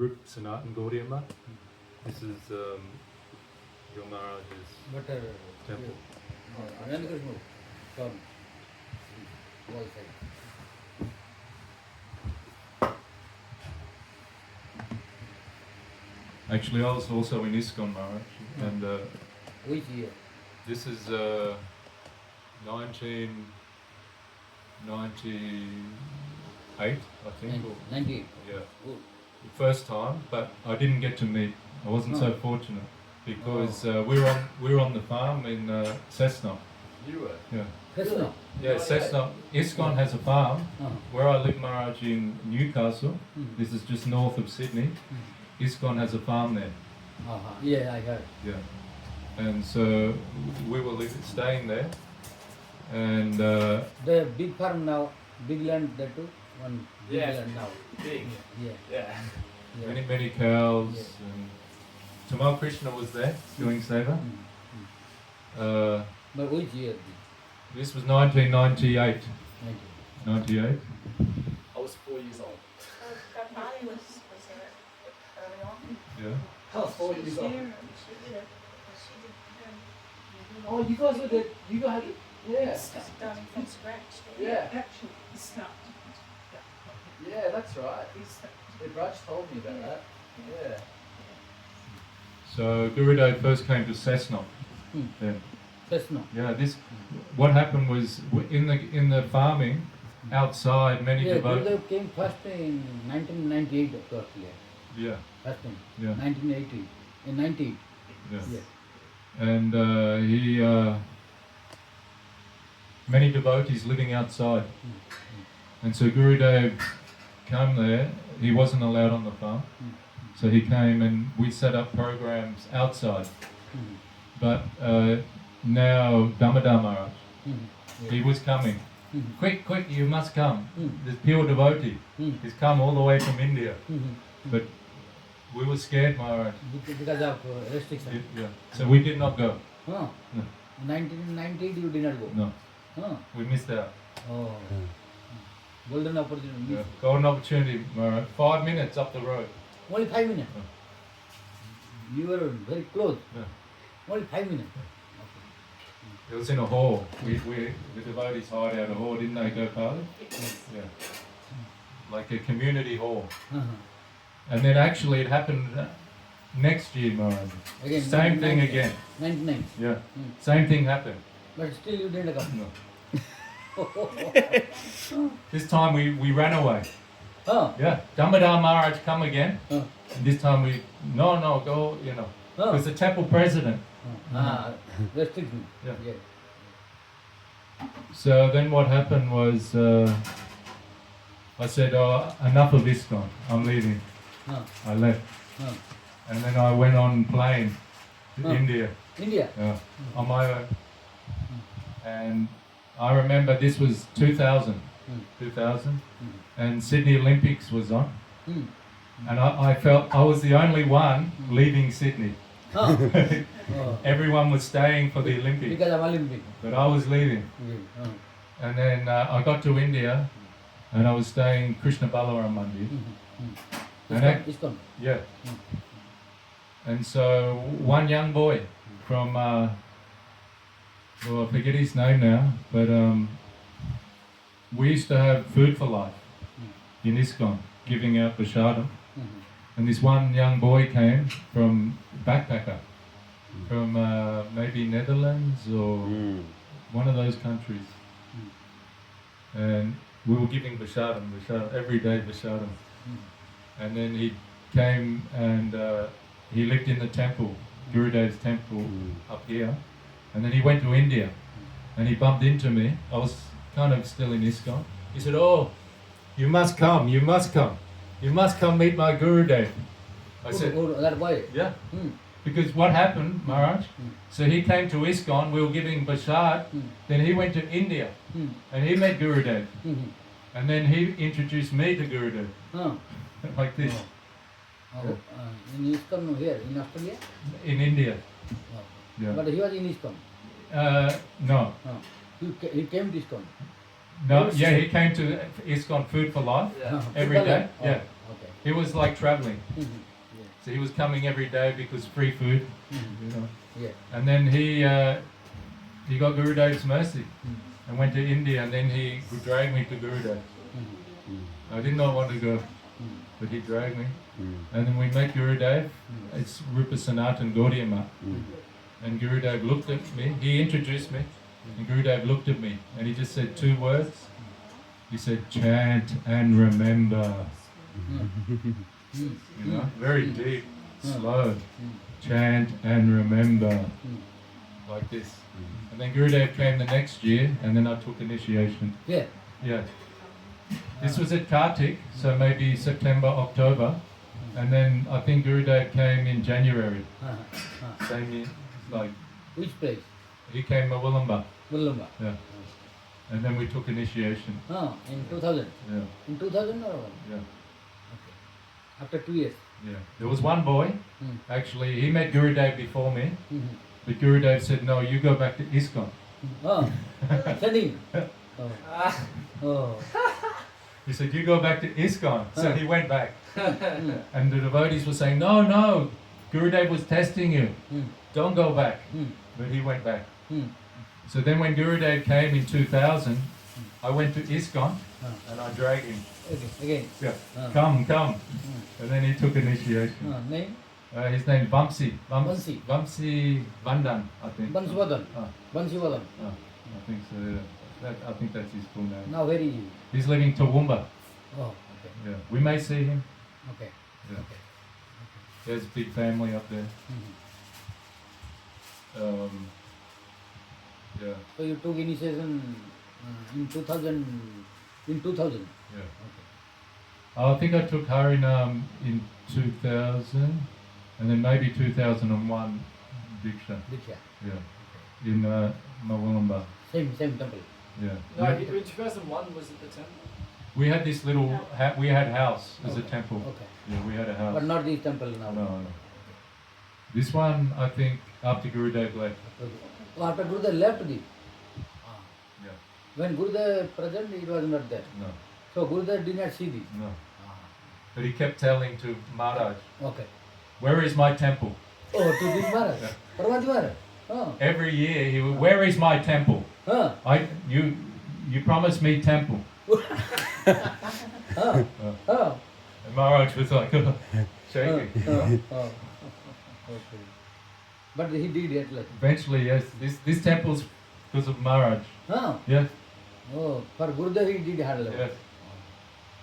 Group Sanatan Gaudiya. This is your Maharaja's temple. Actually, I was also in ISKCON, Maharaj, and Which year? this is 1998, I think. 98. Yeah, Good. the first time, but I didn't get to meet. I wasn't so fortunate because we were on the farm in Cessna. You were? Yeah. Cessna? Yeah, Cessna. ISKCON has a farm. Where I live, Maharaj, in Newcastle. This is just north of Sydney. ISKCON has a farm there. Yeah, I heard. Yeah. And so we were staying there. And The big farm now, big land there too? One big land now. Big. Yeah. many cows. Yeah. And Tamal Krishna was there doing seva. But which year? This was 1998. 98. 98. I was 4 years old. Gopali was there early on. Yeah. I was 4 years old. She did it. Oh, you guys were there. You guys, yeah. Starting from scratch. Yeah. Actually, stopped. Yeah, that's right. Raj told me about that. Yeah. So Gurudeva first came to Cessna. Then. Cessna. Yeah, what happened was in the farming outside many devotees. Gurudeva came first in 1998 of course. Yeah. First time. Yeah. 1980. In 90. Yeah. Yes. And he many devotees living outside. And so Gurudev came there. He wasn't allowed on the farm. So he came and we set up programs outside. But now Damodar Maharaj, he was coming. Quick, you must come. This pure devotee. He's come all the way from India. But we were scared, Maharaj. Because of restriction. Yeah. So we did not go. No. 1990 you did not go. No. Huh. We missed out. Oh. Golden opportunity. Yeah. Golden opportunity, Maharaj. 5 minutes up the road. Only 5 minutes. You were very close. Yeah. Only 5 minutes. It was in a hall. The devotees hired out a hall, didn't they, Gopali? Yeah. Like a community hall. And then actually it happened next year, Maharaj. Again, Same thing again. 99. Yeah. Same thing happened. But still you didn't come. No. This time we ran away. Oh. Yeah. Damodar Maharaj come again. Oh. And this time no, go, Oh. It was the temple president. Restriction. Yeah. Yeah. So then what happened was, I said, enough of ISKCON, I'm leaving. I left. And then I went on plane to India. India? On my own. And I remember this was 2000. And Sydney Olympics was on. And I felt I was the only one leaving Sydney. Everyone was staying for the Olympics. Because of Olympic. But I was leaving. And then I got to India and I was staying Krishna Balaram Mandir. ISKCON. Yeah. And so one young boy from, I forget his name now, but we used to have food for life in ISKCON, giving out prashadam. And this one young boy came from backpacker, from maybe Netherlands or one of those countries. And we were giving prashadam, every day prashadam. And then he came and he lived in the temple, Gurudev's temple up here. And then he went to India and he bumped into me. I was kind of still in ISKCON. He said, "Oh, you must come. You must come meet my Gurudev." I said, that boy? "Yeah." Because what happened, Maharaj, so he came to ISKCON, we were giving prasad, then he went to India and he met Gurudev. And then he introduced me to Gurudev. Like this. In ISKCON here, in Australia? In India. Yeah. But he was in ISKCON? No. He came to ISKCON? No, yeah, he came to ISKCON Food for Life every day. Yeah. Okay. He was like traveling. Yeah. So he was coming every day because free food, you know. Yeah. And then he got Gurudev's mercy and went to India, and then he would drag me to Gurudev. I did not want to go, but he dragged me. And then we met Gurudev. It's Rupa Sanatan Gaudiya Math. And Gurudev looked at me. He introduced me, and Gurudev looked at me, and he just said 2 words. He said, "Chant and remember." You know, very deep, slow. Chant and remember, like this. And then Gurudev came the next year, and then I took initiation. Yeah. Yeah. This was at Kartik, so maybe September, October. And then I think Gurudev came in January. Same year. Like, Which place? he came Mawulamba. Mulumba. Yeah. And then we took initiation. In 2000. Yeah. In 2000 or what? Yeah. Okay. After 2 years. Yeah. There was one boy, actually, he met Gurudev before me, but Gurudev said, "No, you go back to ISKCON." Oh, sending. Oh. Oh. He said, "You go back to ISKCON." So he went back. And the devotees were saying, "No, no, Gurudev was testing you. Don't go back." But he went back. So then when Gurudev came in 2000, I went to ISKCON and I dragged him. Again. Yeah, come. And then he took initiation. Name? His name is Vamsi. Vamsi. Vamsi Vandan, I think. Bansivadan. Bansivadan. I think so. Yeah. I think that's his full name. Now where is he? He's living Toowoomba. Oh, okay. Yeah, we may see him. Okay. Yeah. There's a big family up there. Yeah. So you took initiation in 2000. In 2000. Yeah. Okay. I think I took Harinam in 2000, and then maybe 2001 Diksha. Diksha. Yeah. In Mawulamba. Same temple. Yeah. No, Yeah. in 2001 was it the temple? We had this little, we had house as a temple. Okay. Yeah, we had a house. But not this temple now. No. This one, I think, after Gurudev left. Okay. Oh, after Gurudev left this. Yeah. When Gurudev present, it was not there. No. So Gurudev did not see this. No. But he kept telling to Maharaj, Okay. "Where is my temple?" Oh, to this Maharaj. Yeah. Parvati Maharaj. Oh. Every year he would, "Where is my temple? You promised me temple." Oh. Oh. And Maharaj was like shaking. Okay. But he did it like. Eventually, yes, this temple's because of Maharaj. Yes, Oh, for Gurudev he did hard labor. yes.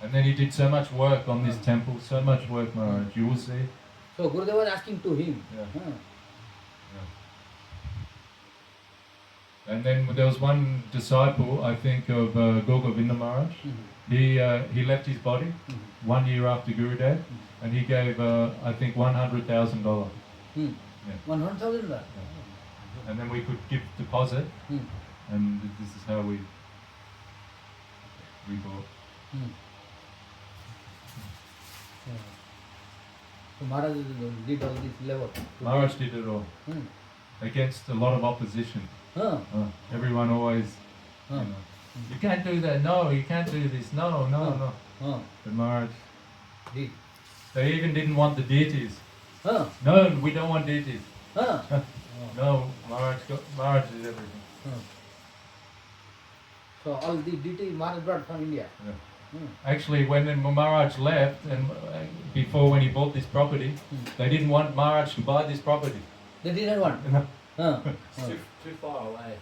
And then he did so much work on this temple, so much work, Maharaj. You will see. So Gurudev was asking to him. Yeah. And then there was one disciple, I think, of Govinda Maharaj. He left his body 1 year after Gurudev, and he gave, I think, $100,000. Yeah. 100,000. And then we could give deposit, and this is how we bought. So Maharaj did all this labor. Maharaj did it all against a lot of opposition. Everyone always, you know, "You can't do that. No, you can't do this. No." But Maharaj, Did. they even didn't want the deities. No, we don't want deities. No, Maharaj did everything. So all the deity Maharaj brought from India. Yeah. Actually, when Maharaj left, and when he bought this property, they didn't want Maharaj to buy this property. They didn't want. It's too far away.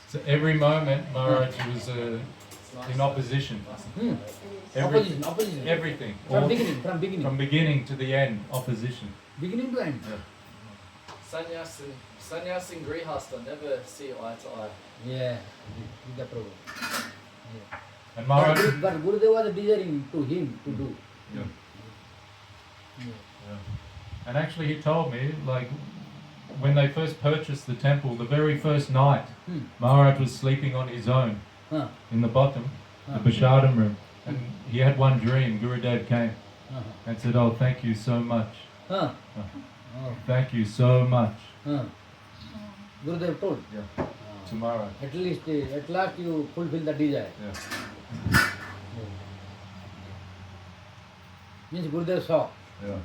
So every moment Maharaj was It's nice in opposition. Opposition. Everything. From All- beginning. From beginning to the end, opposition. Beginning to end. Sannyas and Grihasta never see eye to eye. Yeah. With the problem. Yeah. And Maharaj, But Gurudev was desiring to him to do. yeah. Yeah. Yeah. And actually he told me, like, when they first purchased the temple, the very first night, Maharaj was sleeping on his own in the bottom, the Prashadam room. And he had one dream. Gurudev came and said, "Oh, thank you so much. Thank you so much." Gurudev told. Yeah. To Maharaj. At last you fulfill the desire. Yeah. Means Gurudeva saw. Yeah.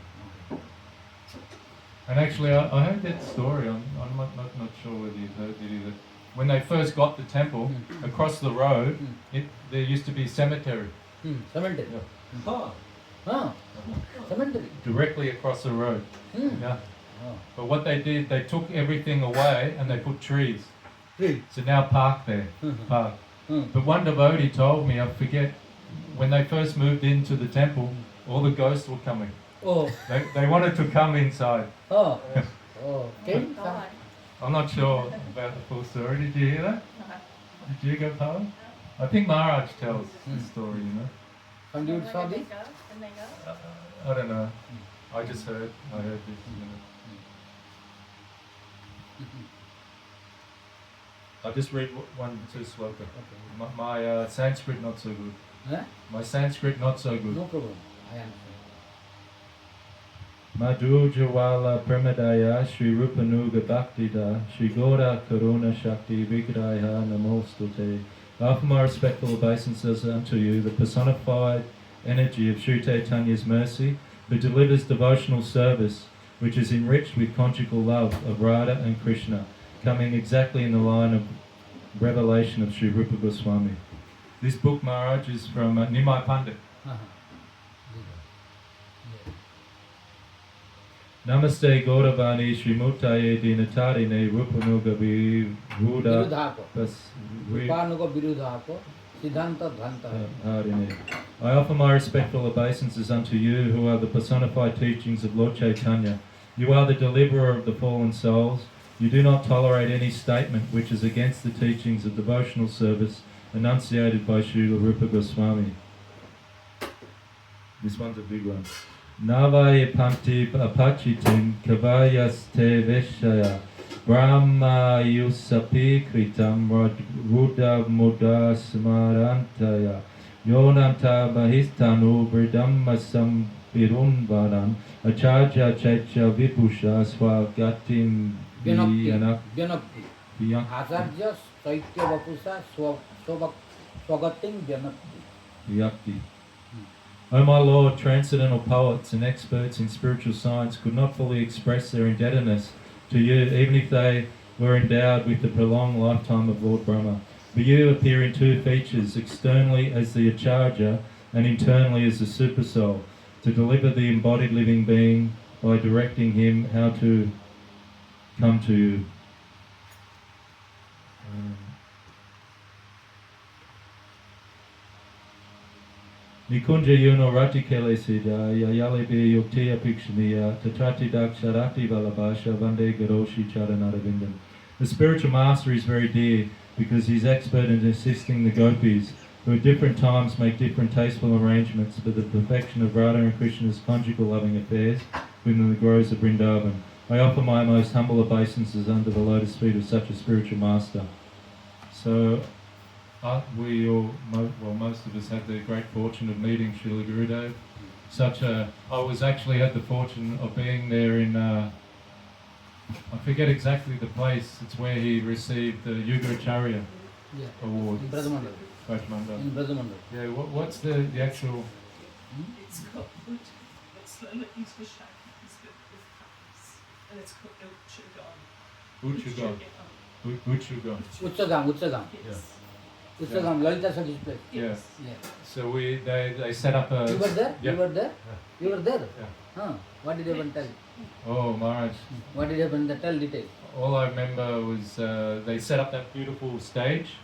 And actually, I heard that story. I'm not sure whether you've heard it either. When they first got the temple, across the road, there used to be a cemetery. Cemetery. Yeah. Huh. Huh. Cemetery. Directly across the road. Yeah. Oh. But what they did, they took everything away and they put trees. Tree. So now park there. Park. But one devotee told me, I forget, when they first moved into the temple, all the ghosts were coming. Oh. They wanted to come inside. Oh. Oh. Came. God. I'm not sure about the full story. Did you hear that? Did you go, Paul? I think Maharaj tells the story, you know. Some dude saw Where this. did they go? When they go? I don't know. I just heard. I heard this. You know. I'll just read one, two sloka. My Sanskrit not so good. Huh? My Sanskrit not so good. No problem. I understand. Madhu Jawala Pramadaya Sri Rupanuga Bhaktida Sri Goda Karuna Shakti Vigraya Namostute. I offer my respectful obeisances unto you, the personified energy of Sri Chaitanya's mercy, who delivers devotional service, which is enriched with conjugal love of Radha and Krishna, coming exactly in the line of revelation of Sri Rupa Goswami. This book, Maharaj, is from Nimai Pandit. Namaste Gauravani Srimutaye Dinatarine Rupanuga Viruddha Rupanuga Virudhako Siddhanta Dhanta. I offer my respectful obeisances unto you, who are the personified teachings of Lord Chaitanya. You are the deliverer of the fallen souls. You do not tolerate any statement which is against the teachings of devotional service enunciated by Srila Rupa Goswami. This one's a big one. Navaya Panti Apachitim Kavayaste Veshaya Brahma Yusapi Kritam Ruda Muda Smarantaya Yonanta Bahistanu Vridammasam Virunvaran Acharya Chaitya Vipusha Swagatim Vyanakti. Acharya Chaitya Vipusha Swagatim Vyanakti. O my Lord, transcendental poets and experts in spiritual science could not fully express their indebtedness to you, even if they were endowed with the prolonged lifetime of Lord Brahma. For you appear in two features, externally as the Acharya and internally as the Supersoul, to deliver the embodied living being by directing him how to come to you. Nikunja yuno ratikele siddha yayale be yuktiya pikshaniya tatrati daksharati valabhasha vande garoshi charanarabindam. The spiritual master is very dear because he is expert in assisting the gopis, who at different times make different tasteful arrangements for the perfection of Radha and Krishna's conjugal loving affairs within the groves of Vrindavan. I offer my most humble obeisances under the lotus feet of such a spiritual master. So, most of us had the great fortune of meeting Srila Gurudeva. I was actually had the fortune of being there in, I forget exactly the place, it's where he received the Yugacharya award. In Brajamandal. Brajamandal. In Brajamandal. Yeah, what's the actual... It's called it's like he's with and it's called Uchugan. Utsagam. Yes. Utsagam, Lalita Sakhi's place. Yes. Yeah. So they set up a... You were there? Yeah. You were there? Yeah. You were there? Yeah. Huh. What did happen? Tell. Oh, Maharaj. What did happen? Tell detail. All I remember was they set up that beautiful stage.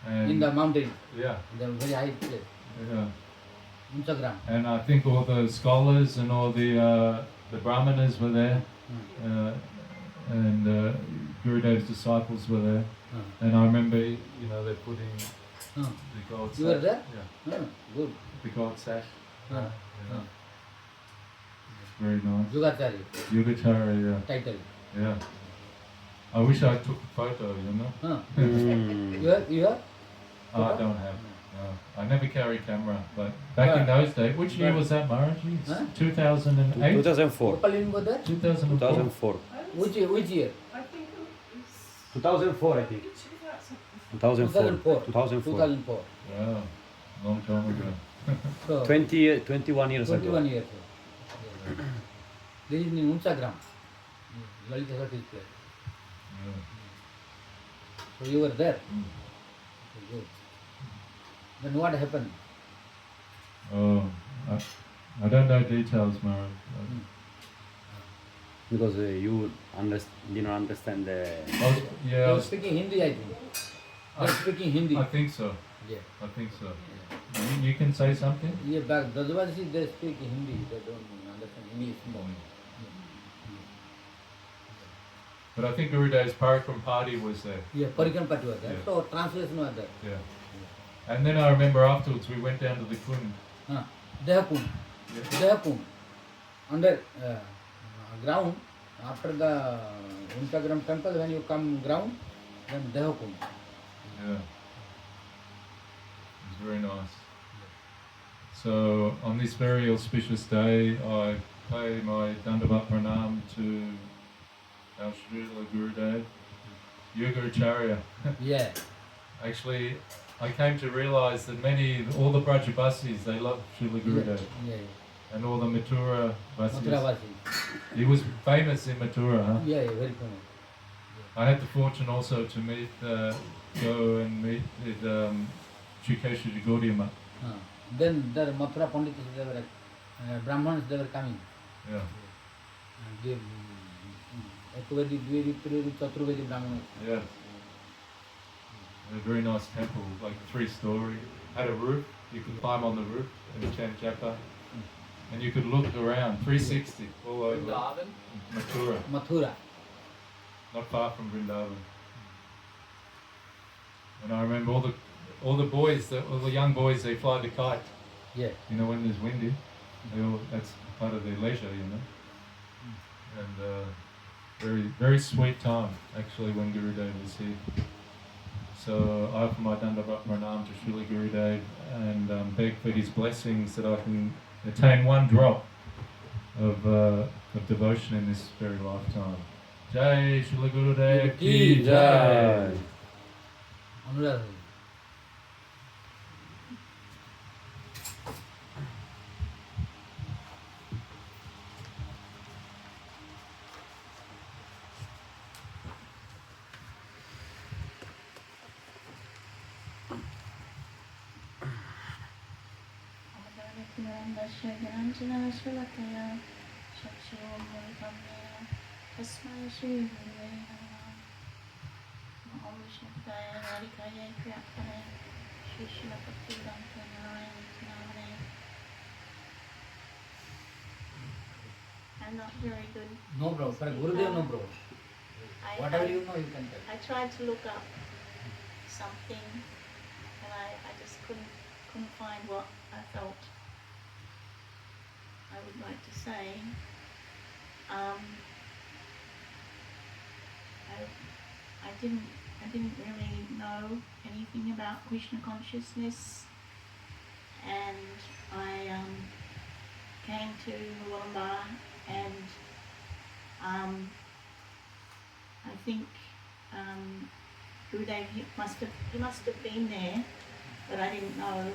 And In the mountain. Yeah. The very high place. Yeah. Utsagam. And I think all the scholars and all the brahmanas were there. And Gurudev's disciples were there. And I remember, they're putting the gold sash. You were there? Yeah. Good. The gold sash. Huh. It's very nice. Yugacharya. Yugacharya, yeah. Title. Yeah. I wish I took a photo, Huh. You have? I don't have. No. I never carry camera, but back in those days, which year was that, Maharaj? Huh? 2008? 2004. Gopalin was there? 2004. 2004. Which year? I think it was 2004, I think. 2000. 2004. 2004. 2004. Yeah, long time ago. So 21 years 21 ago. years. Yeah. This is in Unsagram. Lalita Sarti's place. Yeah. So you were there. Mm. Okay, good. Then what happened? Oh, I don't know details, Maharaj. Mm. Because you didn't understand the. Yeah, They I were was, speaking Hindi, I think. They were speaking Hindi. I think so. Yeah. I think so. You can say something? Yeah, back Dadwasi they speak Hindi. They don't understand English more. But I think Gurudev's Parakram party was there. Yeah, Parikan Party was there. Yeah. So translation was there. Yeah. And then I remember afterwards we went down to the Kund. Dehakund. Yeah. Dehakund. Under ground, after the Unsagram temple, when you come ground, then Dehakund. Yeah. It was very nice. So on this very auspicious day, I pay my Dandavat Pranam to our Srila Gurudev, Yogacharya. Yeah. Actually, I came to realize that all the Brajabasis, they love Srila Gurudev. Yeah. And all the Mathura Basis. Mathuravasi. He was famous in Mathura, huh? Yeah, very famous. I had the fortune also to go and meet with Shikesha Gaudiya. Then the Mathura Pandits, they were Brahmins, they were coming. Yeah. They Ekavedi, Dvedi, Trivedi, Chaturvedi Brahmanas. Yes. A very nice temple, like 3-story. Had a roof, you could climb on the roof and chant japa. And you could look around, 360, all over Vrindavan. Mathura, Mathura. not far from Vrindavan. And I remember all the boys, all the young boys, they fly the kite. Yeah. You know, when there's windy, that's part of their leisure, you know. And very, very sweet time, actually, when Gurudev was here. So I offer my Dandavat Pranam to Srila Gurudev and beg for his blessings that I can attain one drop of devotion in this very lifetime. Jai Srila Gurudev Ki Jai. Anurag. Tasmai Shri Gurave Namaha. Om Vishnu Padaya Hari-katha Priyakane Srila Bhaktivedanta Narayana Namane. I'm not very good. No bro, for Gurudev no bro. Whatever you know, you can tell. I tried to look up something and I just couldn't find what I felt I would like to say. I didn't really know anything about Krishna consciousness, and I came to Luamba, and I think Gurudev he must have been there, but I didn't know,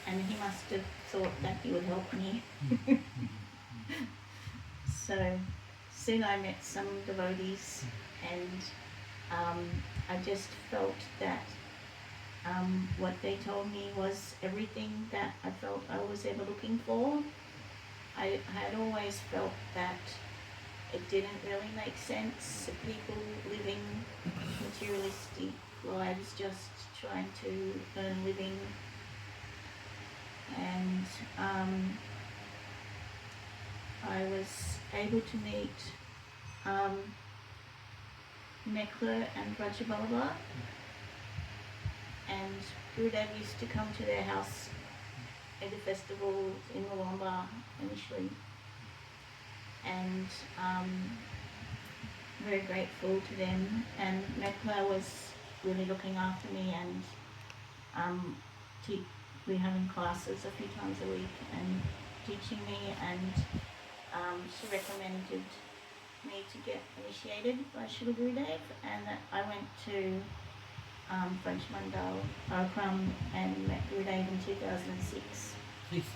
and he must have thought that he would help me. So soon I met some devotees, and I just felt that what they told me was everything that I felt I was ever looking for. I had always felt that it didn't really make sense, people living materialistic lives, just trying to earn a living. And I was able to meet Mekla and Brajabalaba, and Gurudev used to come to their house at the festival in Luamba initially, and very grateful to them. And Mekla was really looking after me, and we're having classes a few times a week and teaching me, and she recommended me to get initiated by Srila Gurudev, and I went to French Mandal Parakram and met Gurudev in 2006. 6.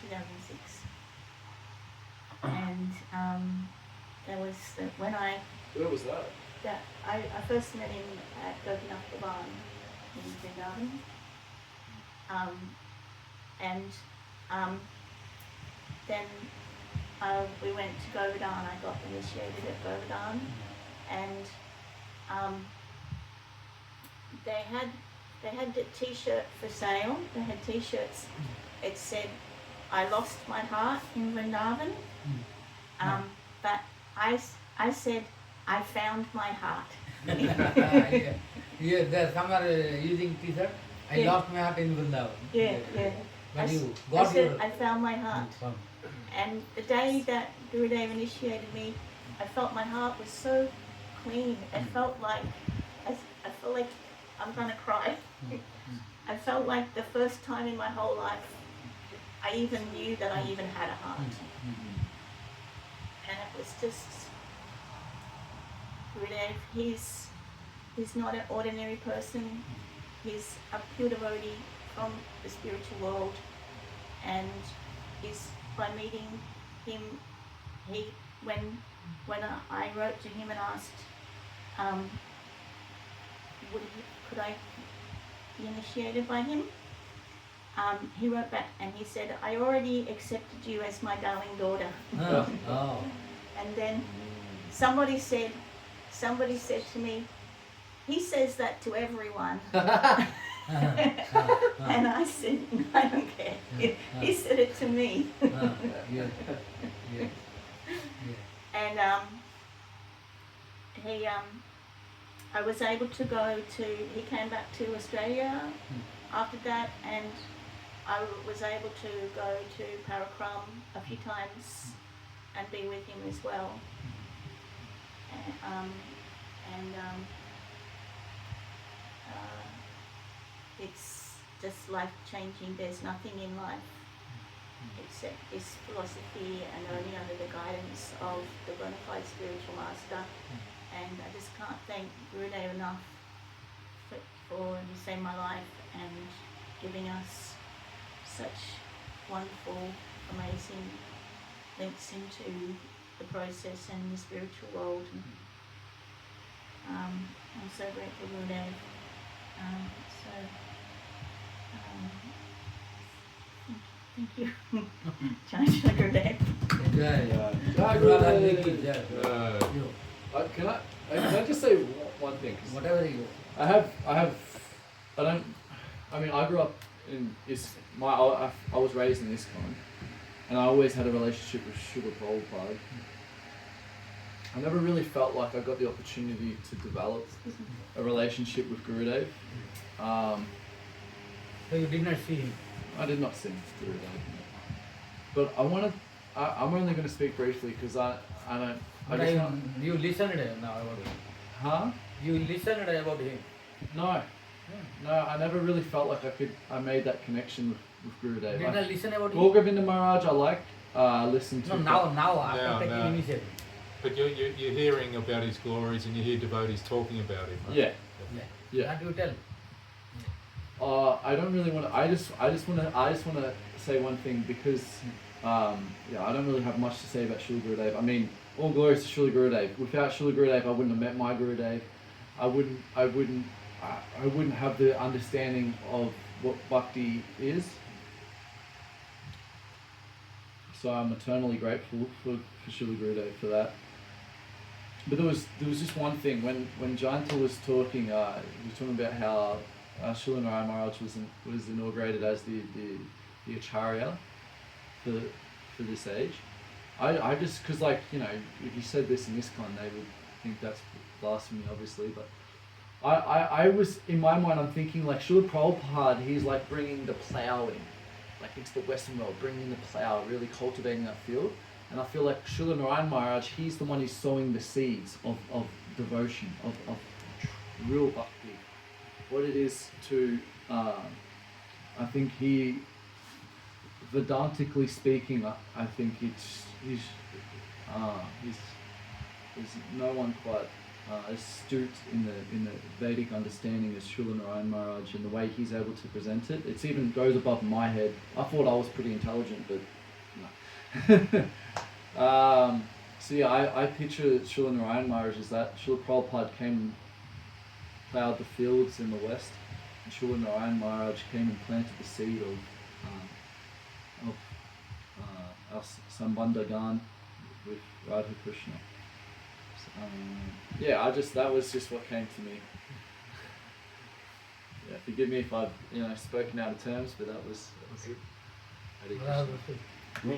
2006. And there was when Where was that? I first met him at Gopinath Bhavan in Vrindavan. And then we went to Govardhan. I got initiated at Govardhan, and they had the T-shirt for sale. They had T-shirts. It said, "I lost my heart in Vrindavan," but I said, "I found my heart." Yeah, there some are using T-shirt. I Yeah. lost my heart in Vrindavan. Yeah, yeah. But you I got said, your. "I found my heart." Found. And the day that Gurudeva initiated me, I felt my heart was so clean. It felt like I felt like I'm gonna cry. I felt like the first time in my whole life I even knew that I even had a heart. And it was just Gurudev. He's not an ordinary person. He's a pure devotee from the spiritual world, and by meeting him, when I wrote to him and asked, could I be initiated by him? He wrote back and he said, "I already accepted you as my darling daughter." Oh. And then somebody said to me, "He says that to everyone." And I said, "I don't care. He said it to me." Yeah. And I was able to he came back to Australia after that, and I was able to go to Parakram a few times and be with him as well. It's just life-changing. There's nothing in life except this philosophy, and only under the guidance of the bona fide spiritual master. And I just can't thank Gurudeva enough for he saved my life and giving us such wonderful, amazing links into the process and the spiritual world. I'm so grateful, Gurudev. Thank you. Jai Shri Gurudev. Can I just say one thing? 'Cause Whatever you. I grew up I was raised in ISKCON, and I always had a relationship with Srila Prabhupada. I never really felt like I got the opportunity to develop a relationship with Gurudev. So you did not see him. I did not sing Gurudev, but I'm only going to speak briefly because I don't. You listened now about him. Huh? You listened about him. No. No, I never really felt like I made that connection with Gurudev. Did not listen about him. Govinda Maharaj, I liked, listened to. No, now after No, taking no. initiative. But you're hearing about his glories, and you hear devotees talking about him. Right? Yeah. Yeah. That you tell. I don't really want to. I just want to say one thing because, I don't really have much to say about Srila Gurudev. I mean, all glories to Srila Gurudev. Without Srila Gurudev, I wouldn't have met my Gurudev. I wouldn't have the understanding of what bhakti is. So I'm eternally grateful for Srila Gurudev for that. But there was just one thing when Jayanta was talking. He was talking about how Srila Narayana Maharaj was inaugurated as the Acharya for this age. I just because if you said this in ISKCON, they would think that's blasphemy, obviously. But I was in my mind, I'm thinking like Srila Prabhupada, he's like bringing the plough in, like into the Western world, bringing the plough, really cultivating that field. And I feel like Srila Narayana Maharaj, he's the one who's sowing the seeds of devotion, of real bhakti. What it is to, I think he, Vedantically speaking, I think he's no one quite astute in the Vedic understanding as Srila Narayana Maharaj, and the way he's able to present it. It even goes above my head. I thought I was pretty intelligent, but no. So yeah, I picture Srila Narayana Maharaj as that. Srila Prabhupada came, plowed the fields in the west, and Srila Narayana Maharaj came and planted the seed of our Sambandha Gan with Radha Krishna. Yeah, that was just what came to me. Yeah, forgive me if I've spoken out of terms, but that was it. Hare Krishna. Me.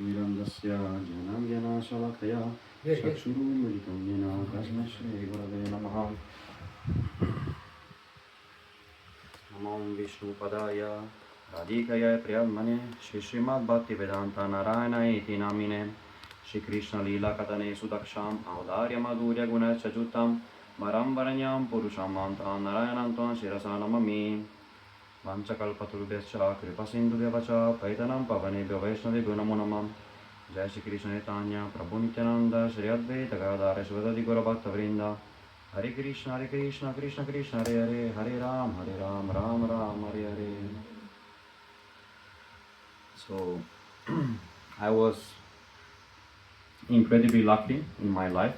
Mirandasya Janangena Shalakaya Chakshuru Meditamina Kasma Shri Gurave Namaha Namam Vishnu Padaya Radhikaya Priyamane Shri Srimad Bhakti Vedanta Narayana Iti Namine Shri Krishna Lila Katane Sudaksham Audarya Madhurya Guna Chajutam Marambaranyam Purusham Mantam Narayanantam Shirasa Namami Vanchakalpaturubhyacha Kripasindhubhyavacha Paitanam Pavanebhyo Vaishnavebhyo Namo Namah Jai Shri Krishna Chaitanya Prabhu Nityananda Shri Advaita Gadadhara Shivadadi Gaura Bhakta Vrinda Hare Krishna Krishna Krishna Hare Hare Hare Ram Ram Ram Hare Hare. So I was incredibly lucky in my life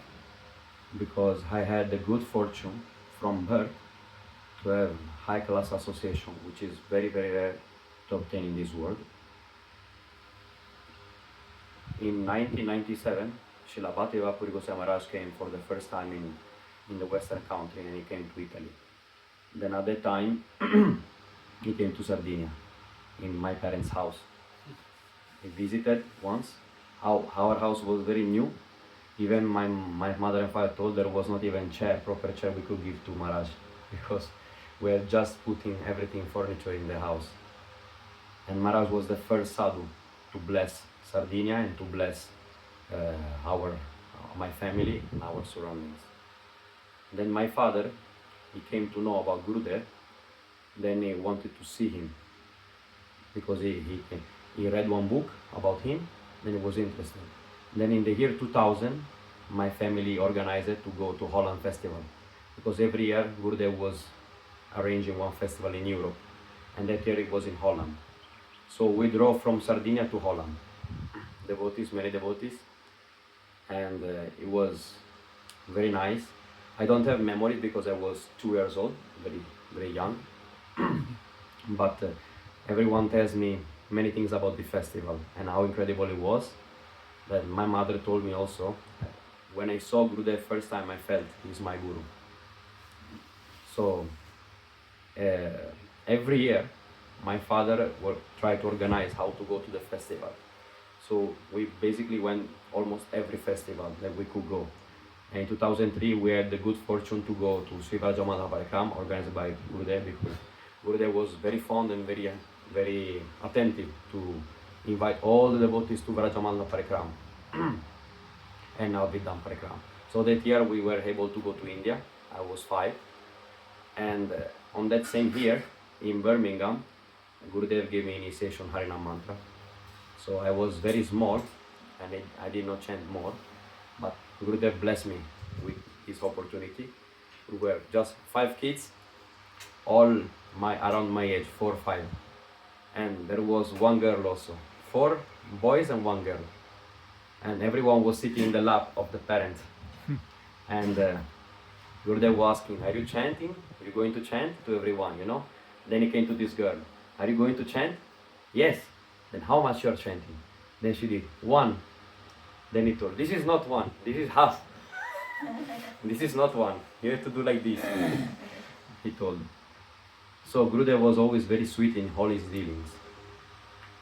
because I had the good fortune from birth to have high class association, which is very rare to obtain in this world. In 1997, Srila Bhaktivinoda Puri Goswami Maharaj came for the first time in the Western country, and he came to Italy. Then at that time, he came to Sardinia, in my parents' house. He visited once. Our house was very new. Even my mother and father told there was not even proper chair we could give to Maharaj, because we had just putting everything furniture in the house. And Maharaj was the first sadhu to bless Sardinia and to bless my family and our surroundings. Then my father, he came to know about Gurudeva. Then he wanted to see him because he read one book about him. Then he was interested. Then in the year 2000, my family organized to go to Holland Festival, because every year Gurudeva was arranging one festival in Europe, and that year it was in Holland. So we drove from Sardinia to Holland, many devotees, and it was very nice. I don't have memories because I was 2 years old, very young, but everyone tells me many things about the festival and how incredible it was. That my mother told me also, when I saw Gurudeva first time, I felt he's my guru. So every year my father would try to organize how to go to the festival. So we basically went almost every festival that we could go. And in 2003 we had the good fortune to go to Sri Vrajamal Parikram, organized by Gurudeva, because Gurudeva was very fond and very attentive to invite all the devotees to Vrajamal Parikram and now Vidam Parikram. So that year we were able to go to India. I was 5, and on that same year in Birmingham, Gurudev gave me initiation Harinam mantra. So I was very small and I did not chant more, but Gurudev blessed me with this opportunity. We were just 5 kids, all around my age, 4 or 5, and there was one girl also, 4 boys and 1 girl, and everyone was sitting in the lap of the parents. And Gurudev was asking, are you chanting? Are you going to chant? To everyone, Then he came to this girl, are you going to chant? Yes. Then how much you are chanting? Then she did 1. Then he told, this is not 1, this is half. This is not 1, you have to do like this, he told. So Gurudev was always very sweet in all his dealings.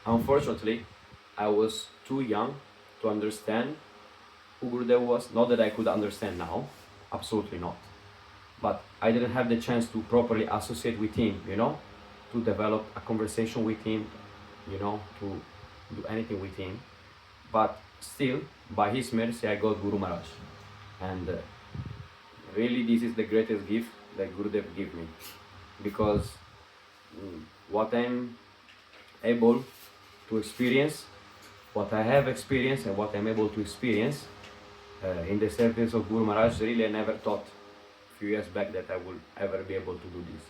Unfortunately, I was too young to understand who Gurudev was. Not that I could understand now, absolutely not. But I didn't have the chance to properly associate with him, to develop a conversation with him, to do anything with him. But still, by his mercy, I got Guru Maharaj. And really this is the greatest gift that Gurudev gave me, because what I'm able to experience, what I have experienced and what I'm able to experience in the service of Guru Maharaj, really I never thought a few years back that I would ever be able to do this.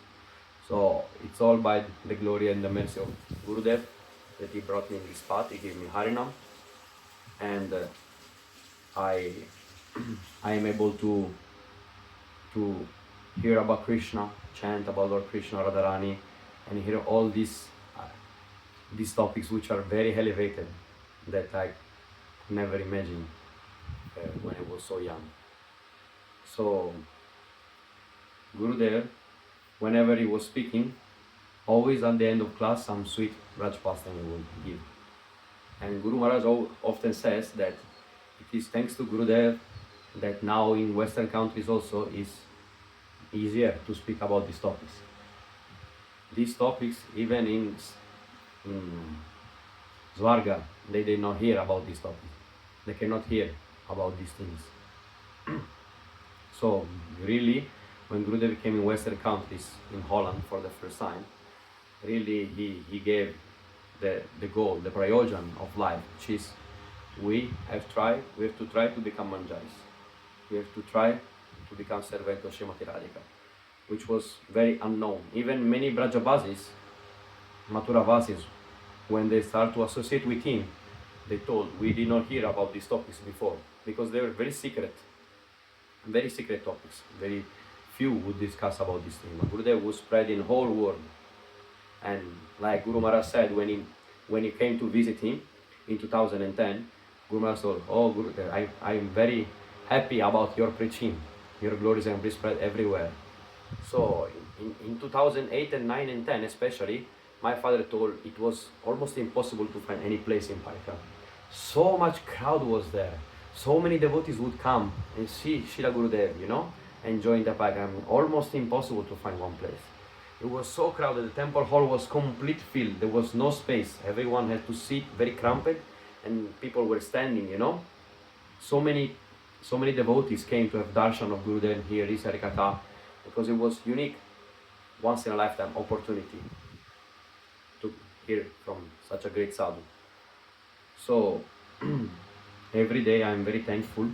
So it's all by the glory and the mercy of Gurudev that he brought me in this path. He gave me Harinam, and I am able to hear about Krishna, chant about Lord Krishna, Radharani, and hear all these topics which are very elevated that I never imagined when I was so young. So Gurudev, whenever he was speaking, always at the end of class some sweet Raj pastime he would give. And Guru Maharaj often says that it is thanks to Gurudev that now in Western countries also is easier to speak about these topics. These topics, even in Svarga, they did not hear about these topics. They cannot hear about these things. So really, when Gurudev came in Western countries, in Holland for the first time, really he gave the goal, the prayojan of life, which is we have to try to become manjaris. We have to try to become servant of Srimati Radhika, which was very unknown. Even many Brajavasis, Mathuravasis, when they start to associate with him, they told, we did not hear about these topics before, because they were very secret topics. Very few would discuss about these things. Gurudev was spread in the whole world. And like Guru Maharaj said, when he came to visit him in 2010, Guru Maharaj told, oh Gurudev, I am very happy about your preaching. Your glories are being spread everywhere. So in 2008 and 9 and 10 especially, my father told it was almost impossible to find any place in Parika. So much crowd was there. So many devotees would come and see Srila Gurudev, and join the Parika. Almost impossible to find one place. It was so crowded, the temple hall was complete filled, there was no space. Everyone had to sit very cramped and people were standing, So many devotees came to have darshan of Gurudev here, this Hari-katha, because it was unique, once in a lifetime opportunity to hear from such a great sadhu. So every day I am very thankful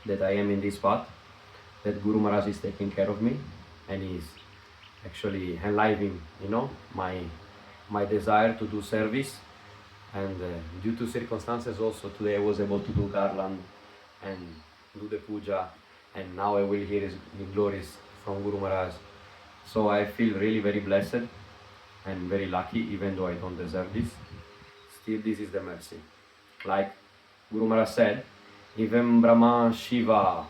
that I am in this path, that Guru Maharaj is taking care of me and he is actually enlivening, my desire to do service. And due to circumstances also, today I was able to do garland and do the puja, and now I will hear his glories from Guru Maharaj. So I feel really very blessed and very lucky, even though I don't deserve this. Still, this is the mercy. Like Guru Maharaj said, even Brahma, Shiva,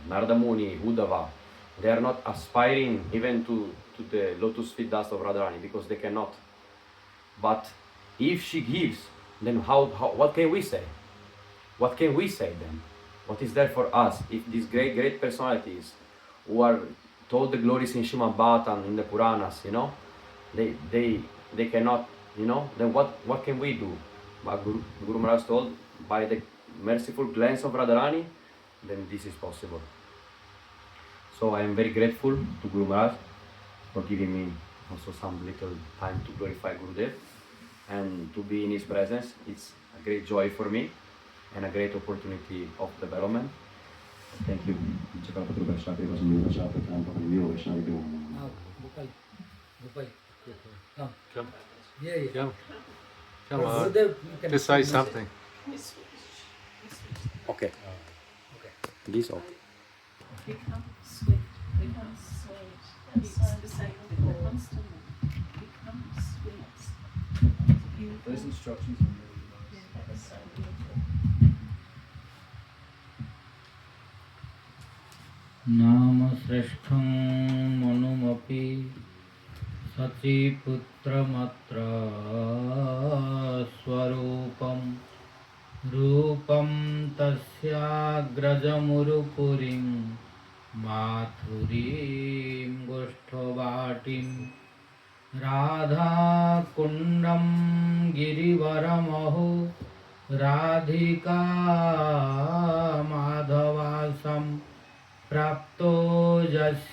Narada Muni, Uddhava, they are not aspiring even to the lotus feet dust of Radharani, because they cannot. But if she gives, then what can we say? What can we say then? What is there for us? If these great personalities who are told the glories in Srimad Bhagavatam, in the Puranas, they cannot, then what can we do? But Guru Maharaj told, by the merciful glance of Radharani, then this is possible. So I am very grateful to Guru Maharaj for giving me also some little time to glorify Gurudev and to be in his presence. It's a great joy for me and a great opportunity of development. Thank you. Now, Gopal, come. Yeah. Come on. Just say something. Okay. This okay. Become swift, become swift. That's the same thing, the constant become swift. Those instructions are really nice. Yeah, that is so beautiful. Nama sreshtham manumapi sachi putra matra swarupam rupam tasya grajamurupurim mathurim goshtavatim radha kundam girivaramahu radhika madhavasam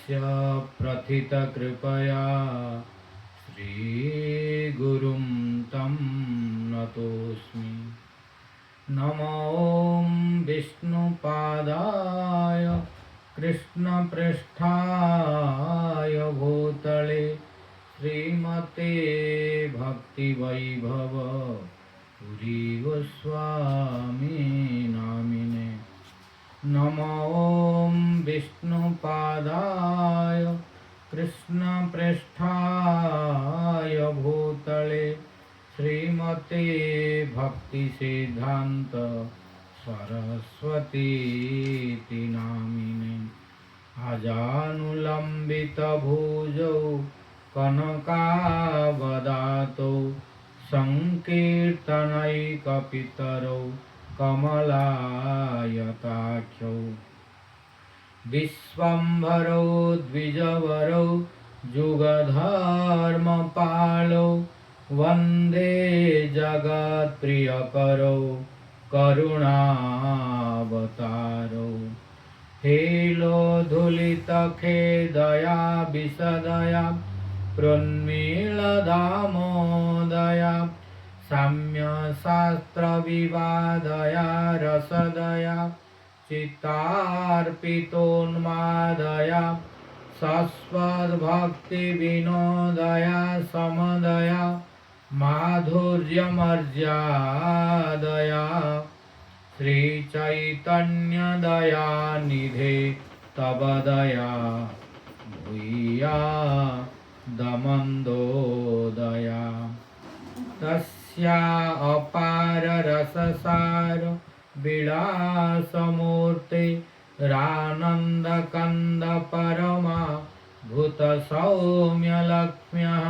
तस्य प्रथितकृपया श्रीगुरुं तं नतोऽस्मि। नमो विष्णुपादाय कृष्णपृष्ठाय भूतले श्रीमते भक्तिवैभव पुरी गोस्वामी नामिने। नमो विष्णुपादाय कृष्णपृष्ठाय भूतले श्रीमते भक्तिसिद्धान्त सरस्वतीति नामिने। अजानुलम्बितभुजौ कनकावदातौ संकीर्तनैकपितरौ कमलायताख्यौ विश्वम्भरौ द्विजवरौ जुगधर्मपालौ वन्दे जगत्प्रियकरौ करुणावतारौ। हेलोधुलितखेदया विशदया प्रोन्मीलदामोदया साम्यशास्त्रविवादया रसदया चित्तार्पितोन्मादया शाश्वतभक्तिविनोदया समदया माधुर्यमर्यादया श्रीचैतन्यदयानिधे तव दया भूया दमन्दोदया। तस्या अपार रससार विलासमूर्ते रानन्दकन्द परमा भूतसौम्यलक्ष्म्यः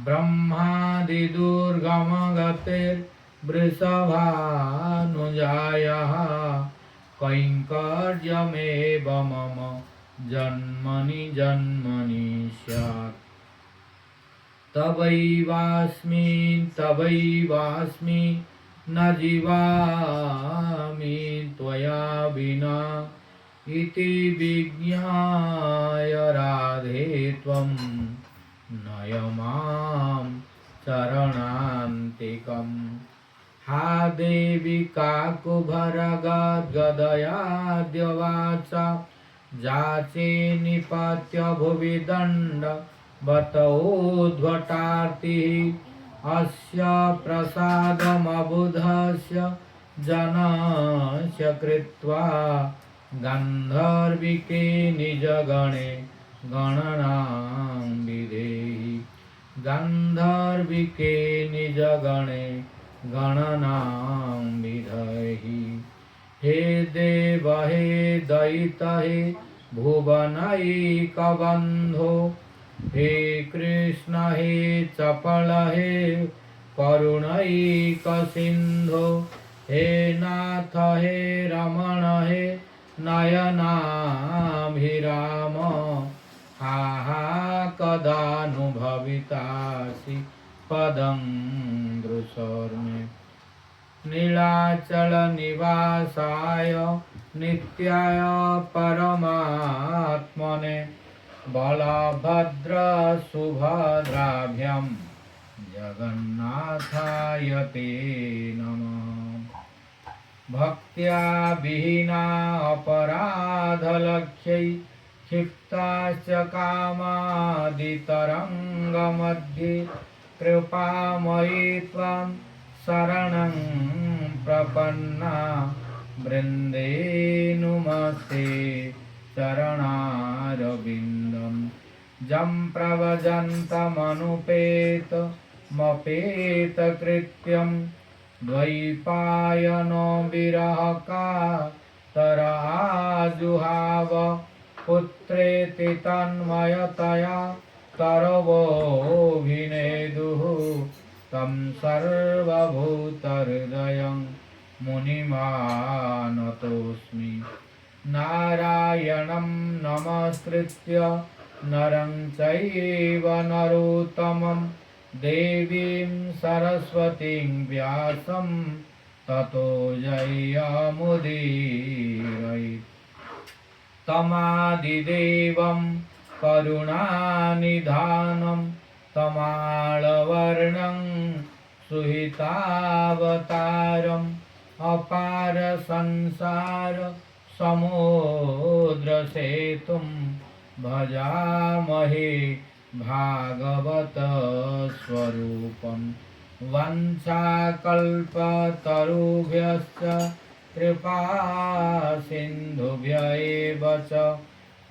ब्रह्मादिदुर्गमगतिर्वृषभानुजायः कैङ्कर्यमेव मम जन्मनि जन्मनि स्यात्। तवैवास्मि न जीवामि त्वया विना इति विज्ञाय राधे त्वं नय मां चरणान्तिकम्। हा देवी काकुभरगद्गदयाद्यवाचा जाचे निपात्य भुवि दण्डवतोद्भटार्तिः। अस्य प्रसादमबुधस्य जनस्य कृत्वा गन्धर्विके निजगणे गणनां विधेहि। गन्धर्विके निजगणे गणनां विधेहि। हे देव हे दयित हे भुवनैकबन्धो हे कृष्ण हे चपल हे करुणैकसिन्धो हे नाथ हे रमण हे नयनाभिराम। हा हा कदानुभवितासि पदं दृशोर्मे। नीलाचल निवासाय नित्याय परमात्मने बलभद्र सुभद्राभ्यां जगन्नाथाय ते नमः। भक्त्या विहीना अपराधलक्ष्यै क्षिप्ताश्च कामादितरङ्गमध्ये कृपामयि त्वां शरणं प्रपन्ना वृन्दे नुमस्ते चरणारविन्दं। जं प्रव्रजन्तमनुपेतमपेतकृत्यं द्वैपायनो विरहकातराजुहाव। पुत्रेति तन्मयतया तरवोऽभिनेदुः तं सर्वभूतहृदयं मुनिमानतोऽस्मि। नारायणं नमस्कृत्य नरं चैव नरोत्तमं देवीं सरस्वतीं व्यासं ततो जयमुदीरयेत्। तमादिदेवं करुणानिधानं तमालवर्णं सुहितावतारम् अपार संसार समुद्रसेतुं भजामहे भागवत स्वरूपं वंशाकल्पतरुभ्यश्च कृपा सिन्धुभ्य एव च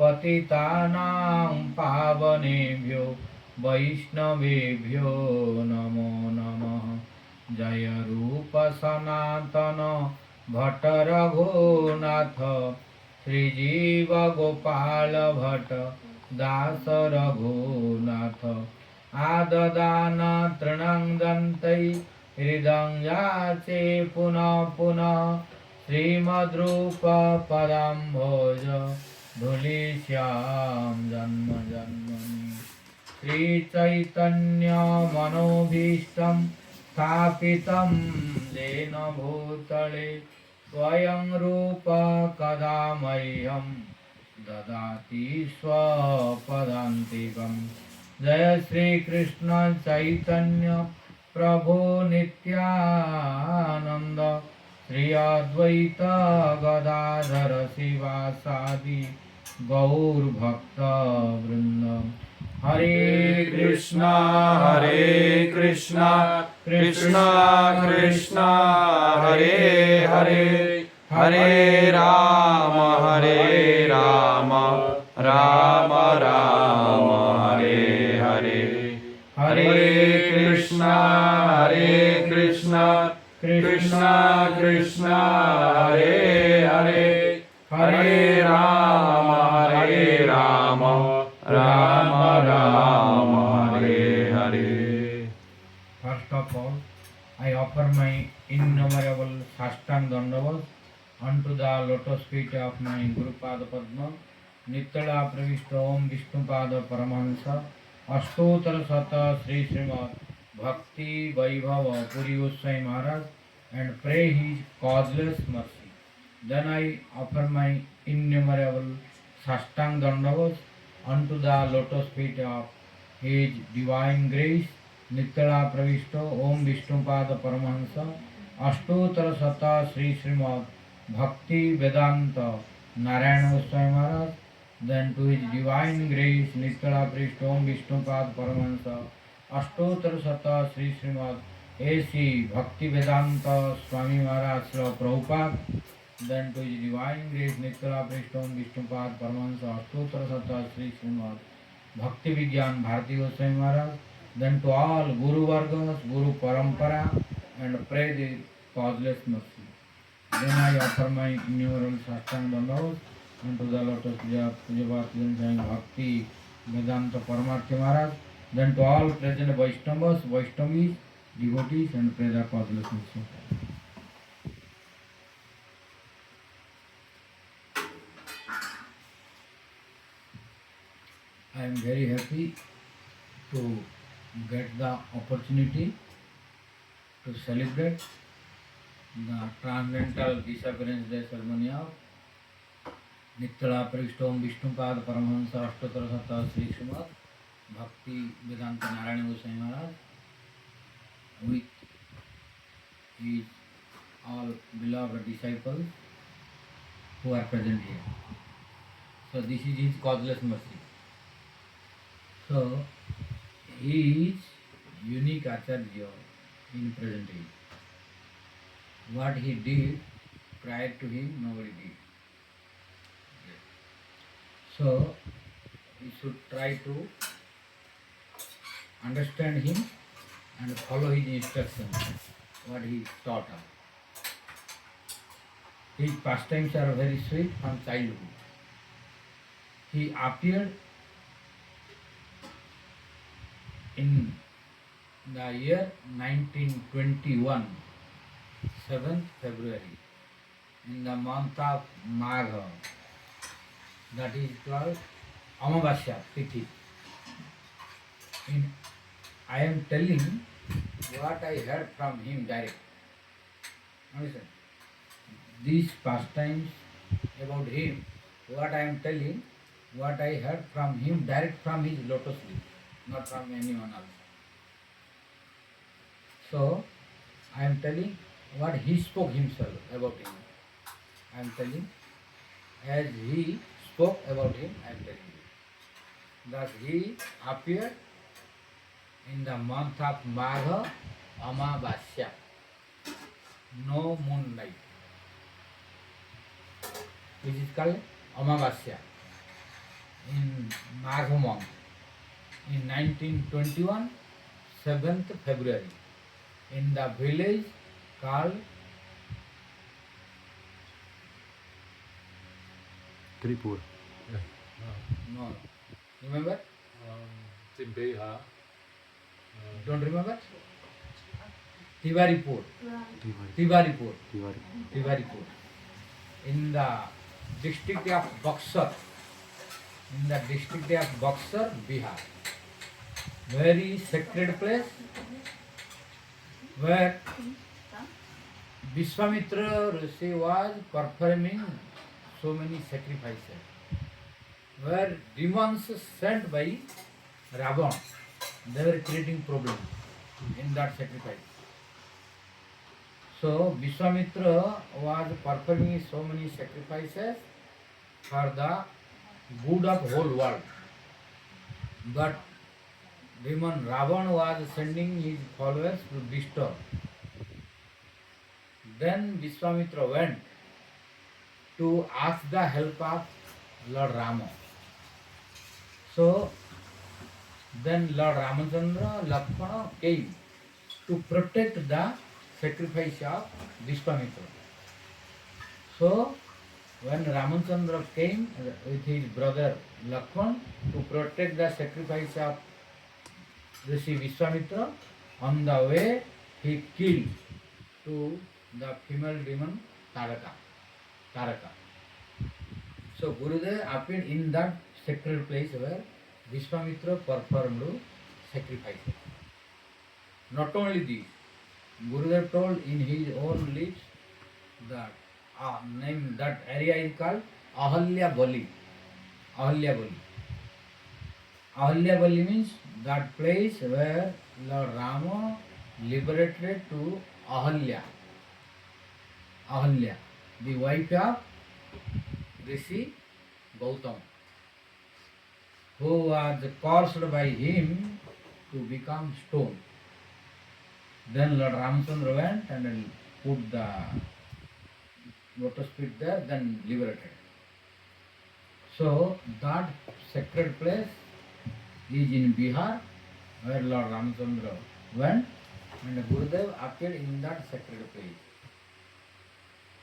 पतितानां पावनेभ्यो वैष्णवेभ्यो नमो नमः। जय रूप सनातन भट्ट रघुनाथ श्रीजीव गोपाल भट्ट दास रघुनाथ आददान तृणं दन्तै हृदंगाचे पुनः पुनः श्रीमद्रूप पदाम्भोज धूलिश्याम जन्म जन्मनि श्रीचैतन्य मनोभीष्टं स्थापितं येन भूतले स्वयं रूप कदा मह्यं ददाति स्वपदान्तिकं। जय श्री कृष्ण चैतन्य प्रभु नित्यानंद श्री अद्वैत गदाधर शिवासादि गौर भक्त वृंद। हरे कृष्णा कृष्णा कृष्णा हरे हरे हरे राम राम राम हरे हरे। हरे Krishna Krishna Krishna Hare Hare Hare Ram Ram Ram Hare Hare. First of all, I offer my innumerable Sastang Dandavas unto the lotus feet of my Guru Pada Padma, Nittala Pravishta Om Vishnu Pada Paramahansa, Ashtottara Sata Sri Srimad Bhakti Vaibhava Puri Goswami Maharaj, and pray his causeless mercy. Then I offer my innumerable Sastang Dandavas unto the lotus feet of His Divine Grace, Nittala Pravishta Om Vishnu Pada Paramahansa, Ashtottara Sata Sri Srimad Bhakti Vedanta Narayana Gosvami Maharaj. Then to His Divine Grace, Nittala Pravishta Om Vishnu Pada Paramahansa, Ashtottara Sata Sri Srimad A.C. Bhakti Vedanta Swami Maharaj Srila Prabhupada. Then to His Divine Grace, Nittala Pravishta Om Vishnu Pada Paramahansa, Ashtottara Sata Sri Srimad Bhakti Vigyan Bharati Goswami Maharaj. Then to all Guru Vargas, Guru Parampara, and pray the causeless mercy. Then I offer my innumerable Sastang Dandavas unto the lotus feet of Pujapat Bhakti Vedanta Paramarthi Maharaj. Then to all present Vaishnavas, Vaishnavis, devotees, and pray the causeless mercy. I am very happy to get the opportunity to celebrate the Transcendental Disappearance Day ceremony of Nittala Pravishta Om Vishnu Pada Paramahansa Ashtottara Sata Sri Srimad Bhakti Vedanta Narayana Goswami Maharaj with his all beloved disciples who are present here. So this is his causeless mercy. So he is unique Acharya in present age. What he did prior to him, nobody did. So we should try to understand him and follow his instructions, what he taught us. His pastimes are very sweet from childhood. He appeared in the year 1921, 7th February, in the month of Magha, that is called Amavasya Tithi. I am telling what I heard from him direct. Understand? These pastimes about him what I am telling, what I heard from him, direct from his lotus leaf, not from anyone else. So, I am telling what he spoke himself about him. I am telling as he spoke about him, I am telling you. That he appeared in the month of Magha Amavasya, no moonlight, which is called Amavasya, in Magha month, in 1921, 7th February, in the village called Tripur. no, remember? Timbiha. Don't remember? Tiwaripur. Tiwari. Tiwaripur. Tiwari. Tiwaripur. In the district of Buxar. In the district of Buxar, Bihar. Very sacred place where Vishwamitra Rishi was performing so many sacrifices. Where demons sent by Ravan, they were creating problems in that sacrifice. So Vishwamitra was performing so many sacrifices for the good of whole world. But demon Ravan was sending his followers to disturb. Then Vishwamitra went to ask the help of Lord Rama. So then Lord Ramachandra, Lakshmana came to protect the sacrifice of Vishwamitra. So when Ramachandra came with his brother Lakshmana to protect the sacrifice of Rishi Vishwamitra, on the way he killed to the female demon Taraka. So Gurudeva appeared in that sacred place where Vishwamitra performed sacrifices. Not only this, Gurudeva told in his own lips that name that area is called Ahalya Bali. Ahalya Bali. Ahalya Bali means that place where Lord Rama liberated to Ahalya. Ahalya, the wife of Rishi Gautam, who was cursed by him to become stone. Then Lord Ramachandra went and put the lotus feet there, then liberated. So that sacred place is in Bihar, where Lord Ramachandra went, and Gurudeva appeared in that sacred place,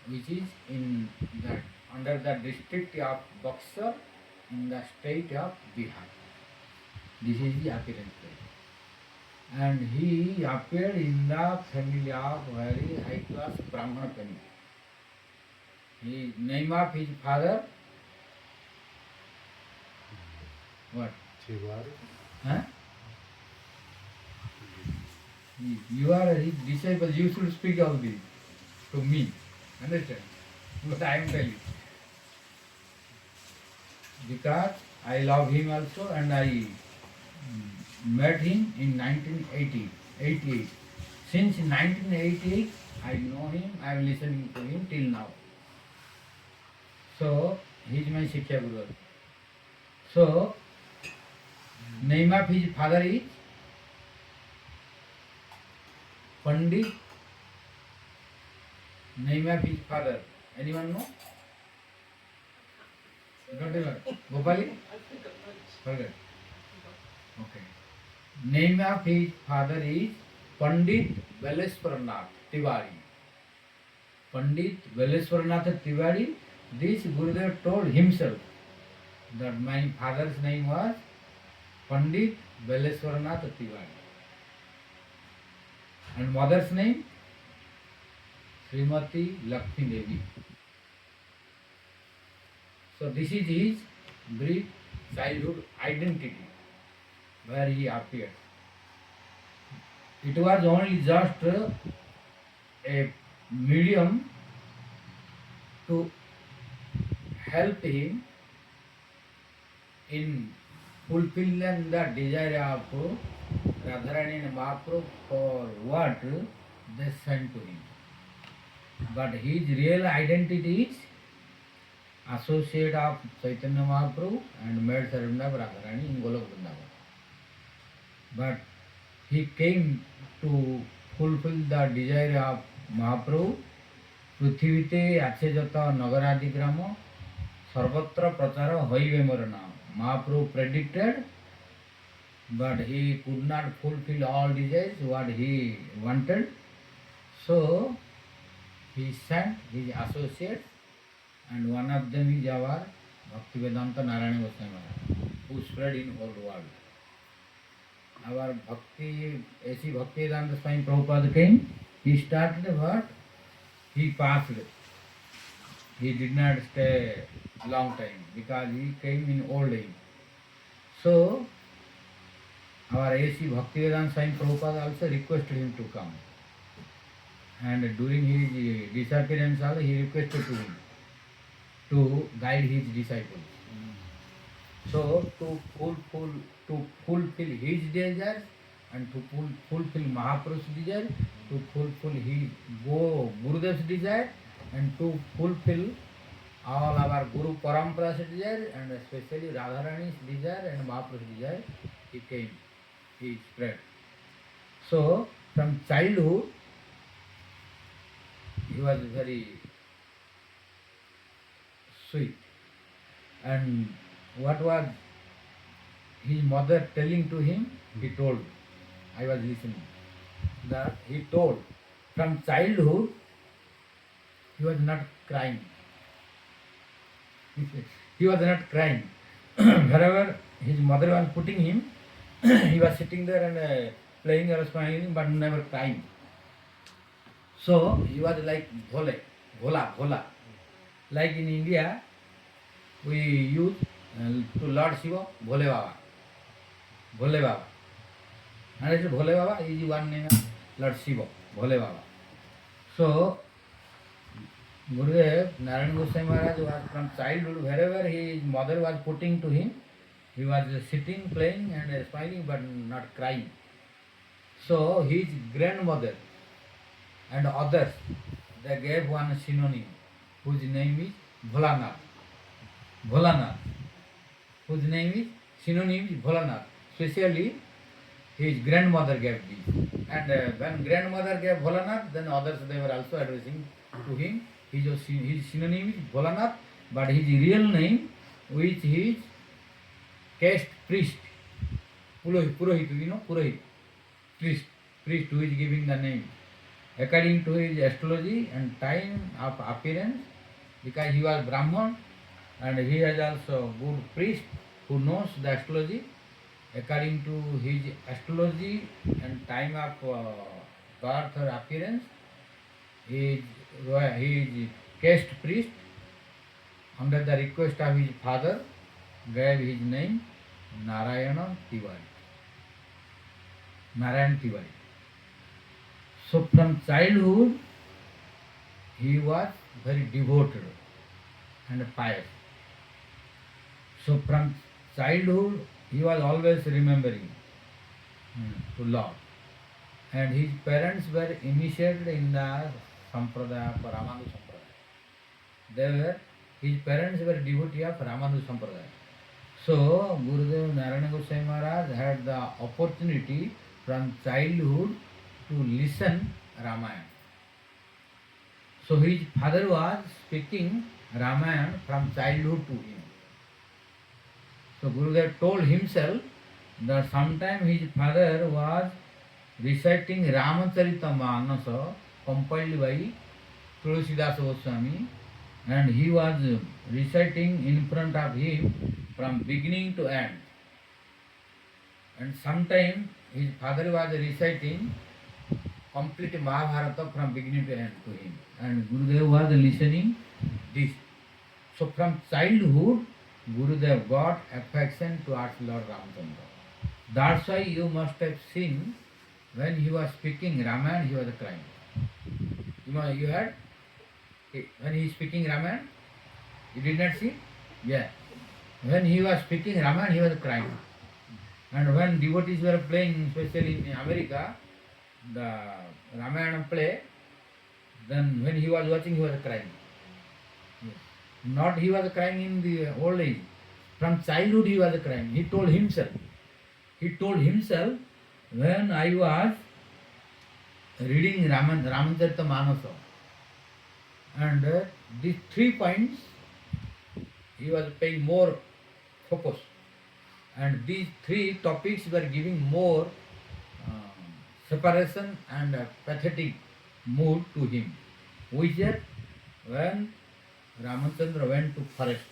which is in that under the district of Buxar in the state of Bihar. This is the appearance place. And he appeared in the family of very high class Brahmana family. His name of his father, what? Tiwari. Huh? You are his disciple, you should speak of this to me. Understand? What I am telling. Because I love him also and I met him in 1988. Since 1988, I know him, I am listening to him till now. So, he is my Shiksha Guru. So, name of his father is Pandit. Name of his father. Anyone know? Don't remember. Gopali? Forget. Okay. Name of his father is Pandit Veleswarnath Tiwari. Pandit Veleswarnath Tiwari, this Gurudev told himself that my father's name was Pandit Veleswarnath Tiwari. And mother's name? Srimati Lakshmi Devi. So this is his brief childhood identity, where he appeared. It was only just a medium to help him in fulfilling the desire of Radharani and Mahaprabhu for what they sent to him. But his real identity is associate of Chaitanya Mahaprabhu and maid servant of Radharani in Golok Vrindavan. But he came to fulfill the desire of Mahaprabhu. পৃথিবীতে আছে যত নগরাদি গ্রাম সর্বত্র প্রচার হইবে মোর নাম Mahaprabhu predicted, but he could not fulfill all desires what he wanted. So he sent his associates, and one of them is our Bhaktivedanta Narayana Goswami Maharaj, who spread in whole world. Our A.C. Bhaktivedanta Swami Prabhupada came. He started what? He passed. He did not stay long time because he came in old age. So our A.C. Bhaktivedanta Swami Prabhupada also requested him to come. And during his disappearance also he requested to him to guide his disciples. So to fulfill his desires and to fulfill Mahaprabhu's desire, to fulfill his Gurudev's desire, and to fulfill all our Guru Parampara's desire, and especially Radharani's desire and Mahaprabhu's desire, he came, he spread. So from childhood he was very sweet. And what was his mother telling to him, he told. I was listening. That he told, from childhood he was not crying. He was not crying. Wherever his mother was putting him, he was sitting there and playing or smiling, but never crying. So he was like bhola. Like in India, we use to Lord Shiva, Bhole Baba. And it's Bhole Baba is one name of Lord Shiva, Bhole Baba. So Gurudev Narayana Goswami Maharaj was from childhood, wherever his mother was putting to him, he was sitting, playing and smiling but not crying. So his grandmother and others, they gave one synonym whose name is Bholanath. Whose name is synonym is Bholanath. Especially his grandmother gave this. And when grandmother gave Bholanath, then others they were also addressing to him. His synonym is Bholanath, but his real name, which is caste priest, Purohit, you know, Purohit, priest who is giving the name. According to his astrology and time of appearance, because he was Brahman, and he has also good priest who knows the astrology. According to his astrology and time of birth or appearance, he is caste priest. Under the request of his father, gave his name Narayana Tiwari. So from childhood he was very devoted and pious. So from childhood he was always remembering to Lord. And his parents were initiated in the Sampradaya, Ramandu Sampradaya. His parents were devotees of Ramandu Sampradaya. So Gurudev Narayana Goswami Maharaj had the opportunity from childhood to listen Ramayana. So his father was speaking Ramayana from childhood to him. So Gurudev told himself that sometime his father was reciting Ramacharita-manas compiled by Tulsidas Goswami, and he was reciting in front of him from beginning to end. And sometime his father was reciting complete Mahabharata from beginning to end to him, and Gurudev was listening this. So from childhood Gurudev got affection towards Lord Ramchandra. That's why you must have seen when he was speaking Ramayana, he was crying. You heard? When he is speaking Ramayana, you did not see? Yeah. when he was speaking Ramayana, he was crying. And when devotees were playing, especially in America, the Ramayana play, then when he was watching, he was crying. Yes. Not he was crying in the old age. From childhood he was crying. He told himself. He told himself, when I was reading Ramacharita and these 3 points he was paying more focus, and these 3 topics were giving more separation and pathetic mood to him, which is when Ramachandra went to forest.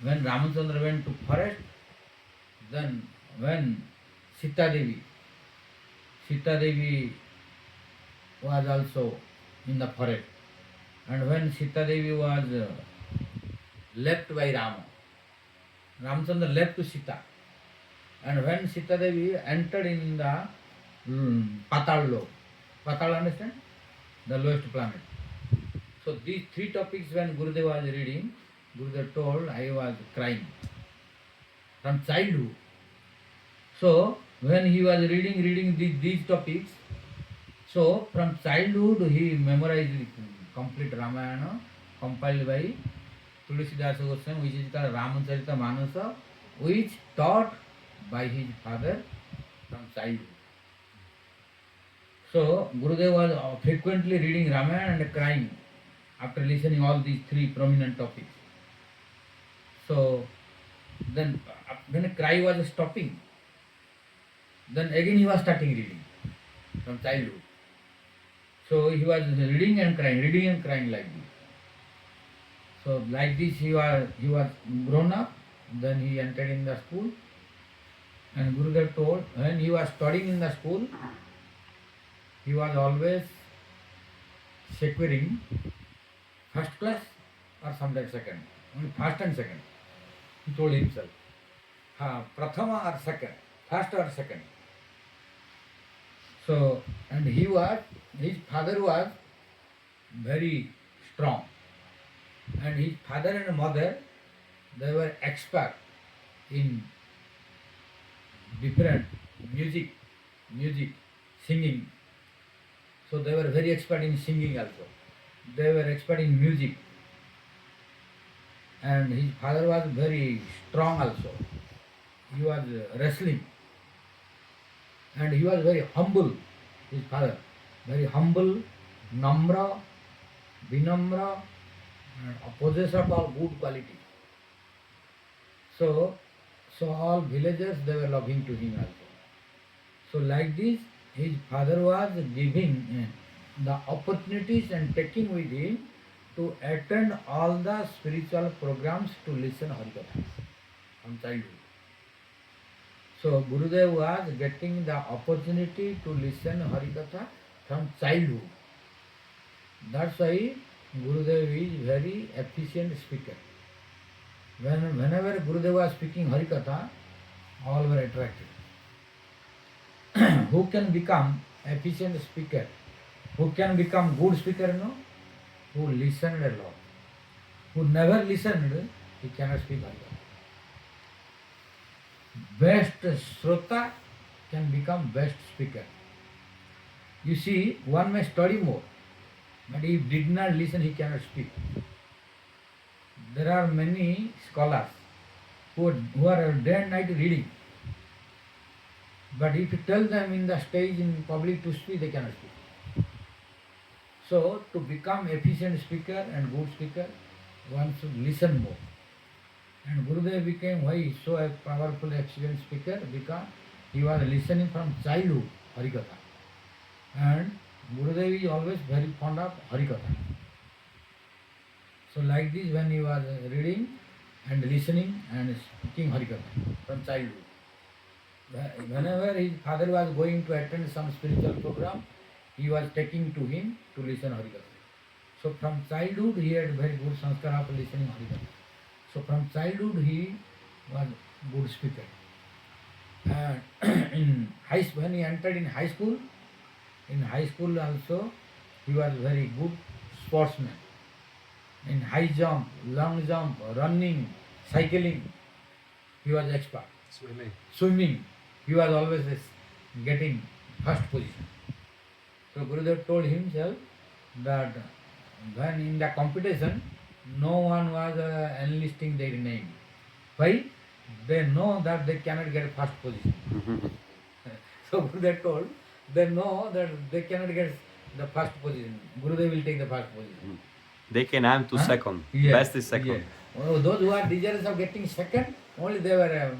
When Ramachandra went to forest, then when Sita Devi was also in the forest, and when Sita Devi was left by Rama, Ramachandra left to Sita, and when Sita Devi entered in the Patal Lok, Patal, understand? The lowest planet. So these 3 topics when Gurudeva was reading, Gurudeva told I was crying from childhood. So when he was reading these topics, so from childhood he memorized complete Ramayana compiled by Tulsidas Goswami, which is called Ramacharita Manasa, which taught by his father from childhood. So Gurudev was frequently reading Ramayana and crying after listening all these 3 prominent topics. So then when a cry was stopping, then again he was starting reading from childhood. So he was reading and crying like this. So like this he was grown up, then he entered in the school, and Gurudev told when he was studying in the school, he was always securing first class or sometimes second, only first and second. He told himself, Prathama or second, first or second. So, and his father was very strong, and his father and mother, they were expert in different music, singing. So they were very expert in singing also. They were expert in music. And his father was very strong also. He was wrestling. And he was very humble, his father. Very humble, namra, vinamra, and possessor of all good quality. So all villagers, they were loving to him also. So like this, his father was giving the opportunities and taking with him to attend all the spiritual programs to listen Hari-katha from childhood. So Gurudev was getting the opportunity to listen Hari-katha from childhood. That's why Gurudev is very efficient speaker. Whenever Gurudev was speaking Hari-katha, all were attracted. Who can become efficient speaker? Who can become good speaker? No? Who listened a lot. Who never listened, he cannot speak Hari-katha. Best Srota can become best speaker. You see, one may study more, but if did not listen, he cannot speak. There are many scholars who are day and night reading, but if you tell them in the stage in public to speak, they cannot speak. So to become efficient speaker and good speaker, one should listen more. And Gurudev became why so a powerful, excellent speaker, because he was listening from childhood Hari-katha. And Gurudev is always very fond of Hari-katha. So like this, when he was reading and listening and speaking Hari-katha from childhood, whenever his father was going to attend some spiritual program, he was taking to him to listen Hari-katha. So from childhood he had very good sanskar of listening Hari-katha. So from childhood he was good speaker. When he entered in high school also he was very good sportsman. In high jump, long jump, running, cycling, he was expert. Swimming. Swimming, he was always getting first position. So Gurudev told himself that when in the competition, no one was enlisting their name. Why? They know that they cannot get first position. So Gurudev told, they know that they cannot get the first position. Gurudev will take the first position. They can aim to Huh? second. Yes, Best is second. yes. Oh, those who are desirous of getting second, only they were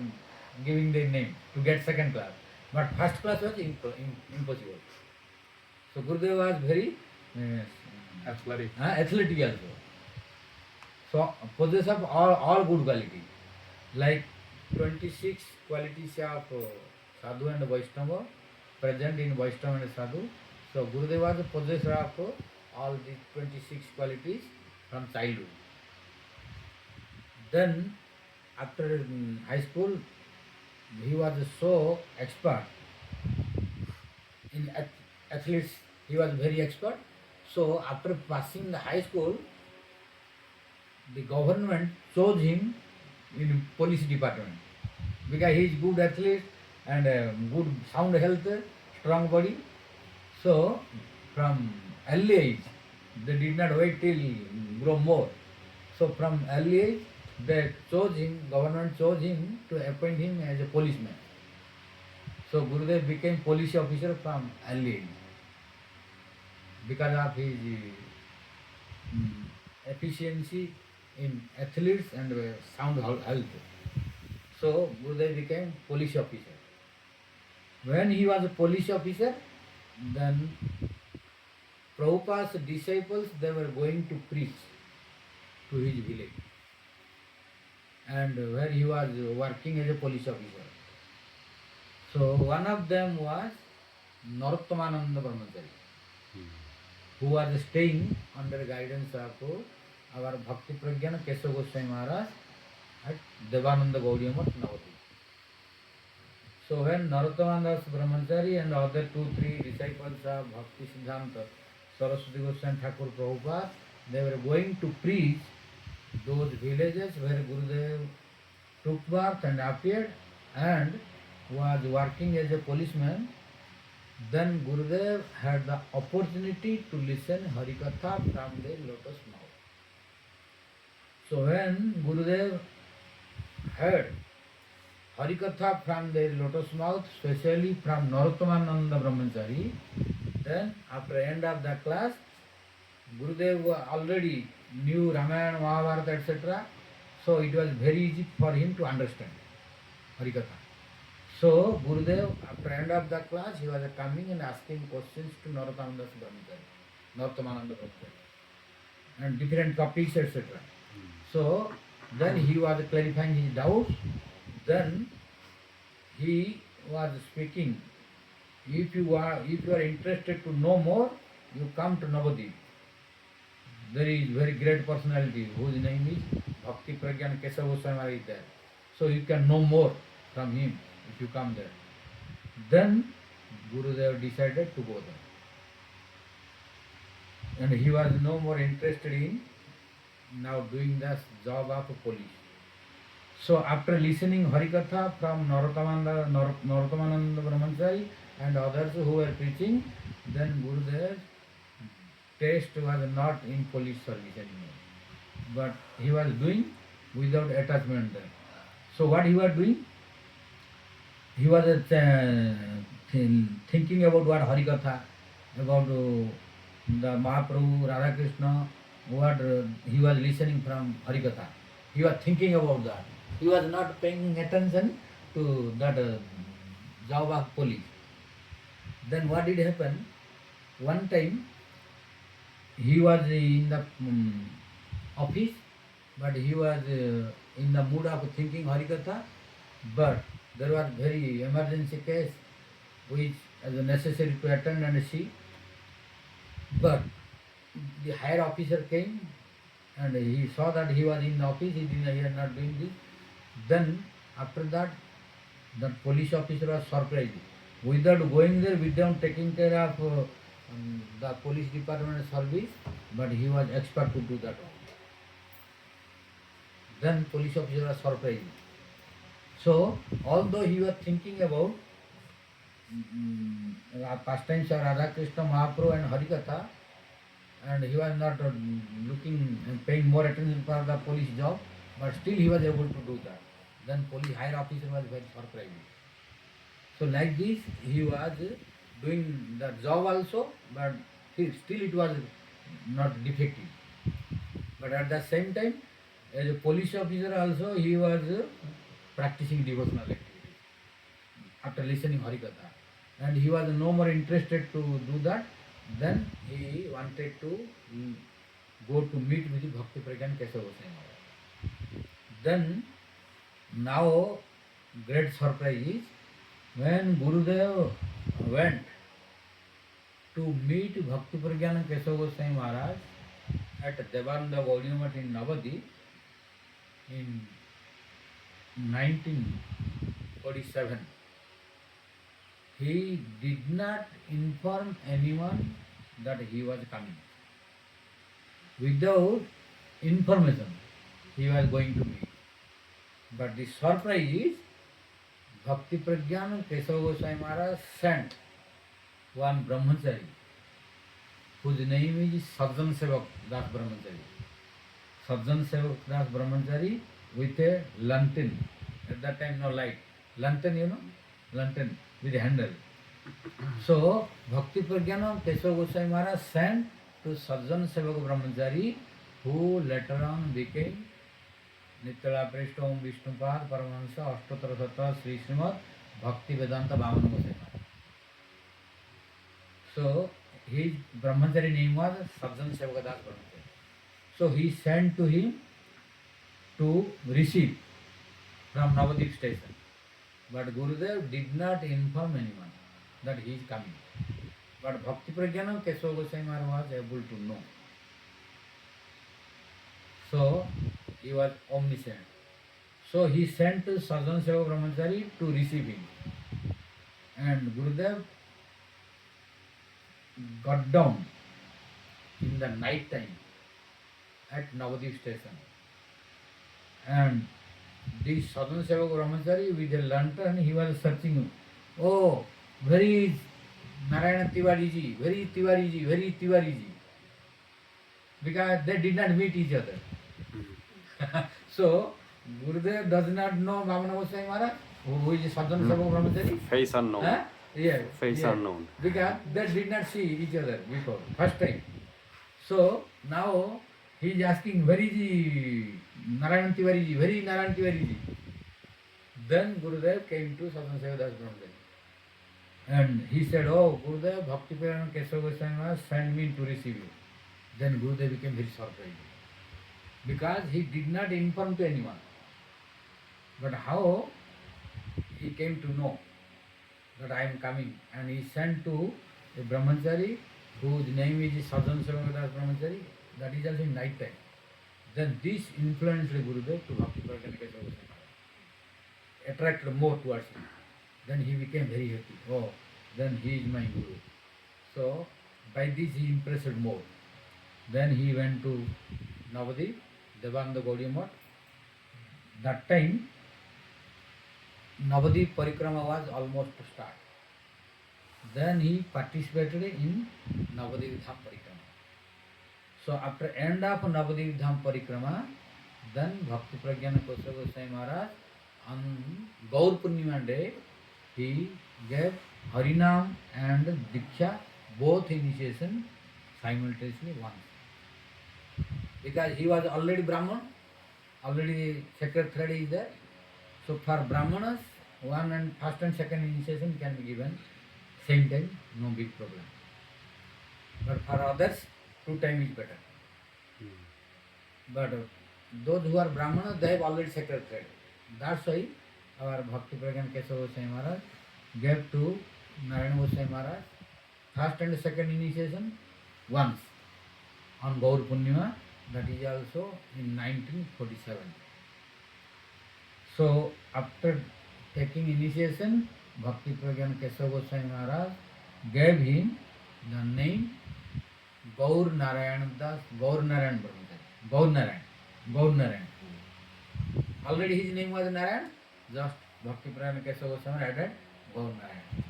giving their name to get second class. But first class was impossible. So Gurudev was very Athletic. athletic also. So possess of all good qualities. Like 26 qualities of Sadhu and Vaishnava present in Vaishnava and Sadhu. So Gurudev was the possessor of all these 26 qualities from childhood. Then after high school, he was so expert in athletes. He was very expert. So after passing the high school, the government chose him in police department because he is good athlete and good sound health, strong body. So from early age, they did not wait till grow more. So from early age, they chose him. Government chose him to appoint him as a policeman. So Gurudev became police officer from early age because of his efficiency in athletes and sound health. So Gurudev became police officer. When he was a police officer, then Prabhupada's disciples, they were going to preach to his village. And where he was working as a police officer. So one of them was Narottomananda Brahmachari, who was staying under guidance of our Bhakti Pragyana Kesava Goswami Maharaj at Devananda Gaudiya Math, Navadvip. So when Narottomananda Brahmachari and other 2-3 disciples of Bhakti Siddhanta Saraswati Goswami Thakur Prabhupada, they were going to preach those villages where Gurudev took birth and appeared and was working as a policeman. Then Gurudev had the opportunity to listen Hari-katha from the lotus mouth. So when Gurudev heard Hari-katha from the lotus mouth, especially from Narottomananda Brahmachari, then after end of the class, Gurudev already knew Ramayana, Mahabharata, etc. So it was very easy for him to understand Hari-katha. So Gurudev, after end of the class, he was coming and asking questions to Narottomananda Brahmachari, and different topics, etc. So then he was clarifying his doubts. Then he was speaking. If you are interested to know more, you come to Navadvip. There is very great personality whose name is Bhakti Pragyana Kesava Goswami Maharaj is there. So you can know more from him if you come there. Then Gurudev decided to go there. And he was no more interested in now doing the job of a police. So after listening Hari-katha from Narottomananda Brahmachari and others who were preaching, then Gurudev's taste was not in police service anymore, but he was doing without attachment there. So what he was doing? He was thinking about what Hari-katha, about the Mahaprabhu, Radha Krishna, what he was listening from Hari-katha. He was thinking about that. He was not paying attention to that job of police. Then what did happen? One time he was in the office, but he was in the mood of thinking Hari-katha, but there was very emergency case which was necessary to attend and see. But the higher officer came and he saw that he was in the office, he was not doing this. Then after that, the police officer was surprised. Without going there, without taking care of the police department service, but he was expert to do that. Then police officer was surprised. So, although he was thinking about pastimes of Radha Krishna Mahaprabhu and Hari-katha, and he was not looking and paying more attention for the police job, but still he was able to do that. Then police higher officer was very surprised. So like this, he was doing the job also, but still it was not defective. But at the same time, as a police officer also, he was practicing devotional activity after listening Hari-katha. And he was no more interested to do that. Then he wanted to go to meet with the Bhakti Pragyan Kesava Goswami Maharaj. Then now great surprise is when Gurudeva went to meet Bhakti Pragyan Kesava Goswami Maharaj at Devananda Gaudiya Math in Navadip in 1947. He did not inform anyone that he was coming. Without information, he was going to meet. But the surprise is, Bhakti Pragyan Kesava Goswami Maharaj sent one brahmachari, whose name is Sajjan Sevak Das Brahmachari. Sajjan Sevak Das Brahmachari with a lantern. At that time, no light. Lantern, you know? Lantern with a handle. So, Bhakti Pragyana Kesava Goswami Maharaj sent to Sajjan Sevak Brahmachari, who later on became Nityala Preshta Om Vishnupad Paramahansa Ashtottara Sattva Sri Srimad Bhakti Vedanta Vamana Goswami Maharaj. So, his Brahmachari name was Sajjan Sevak Das Brahmachari. So, he sent to him to receive from Navadip station. But Gurudev did not inform anyone that he is coming. But Bhakti Pragyana Kesava Goswami Maharaj was able to know. So he was omniscient. So he sent to Sajjan Sevak Brahmachari to receive him. And Gurudev got down in the night time at Navadip station. And this Sajjan Sevak Brahmachari with a lantern, he was searching. Oh, where is Narayana Tiwari ji? Where is Tiwari ji? Where is Tiwari ji? Because they did not meet each other. So, Gurudev does not know Vamana Goswami Maharaj, who is Sajjan Sevak Brahmachari. Face unknown. Huh? Yeah. Face unknown. Because they did not see each other before, first time. So, now he is asking, where is Narayana Tiwari ji? Where is Narayana Tiwari ji? Then Gurudev came to Sajjan Sevak Das Brahmachari. And he said, oh, Gurudev, Bhakti Pragyan Kesava Goswami Maharaj sent me to receive you. Then Gurudev became very surprised. Because he did not inform to anyone. But how he came to know that I am coming. And he sent to a brahmachari whose name is Sajjan Sevak Das Brahmachari. That is also in night time. Then this influenced Gurudev to Bhakti Pragyan Kesava Goswami Maharaj. Attracted more towards him. Then he became very happy. Oh, then he is my Guru. So, by this he impressed more. Then he went to Navadip, Devananda Gaudiya Math. That time, Navadip Parikrama was almost to start. Then he participated in Navadip Dham Parikrama. So, after end of Navadip Dham Parikrama, then Bhakti Pragyana Kesava Goswami Maharaj on Gaur Purnima day, he gave Harinam and Diksha, both initiation simultaneously once. Because he was already Brahman, already sacred thread is there. So for Brahmanas, one and first and second initiation can be given same time, no big problem. But for others, 2 times is better. But those who are Brahmanas, they have already sacred thread. That's why our Bhakti Pragyan Kesava Goswami Maharaj gave to Narayana Goswami Maharaj first and second initiation once on Gaur Purnima, that is also in 1947. So after taking initiation, Bhakti Pragyan Kesava Goswami Maharaj gave him the name Gaur Narayana Das, Gaur Narayan Brahmachari, Gaur Narayan. Already his name was Narayana, just Bhakti Prana Kesava Goswami added Gaur Narayana.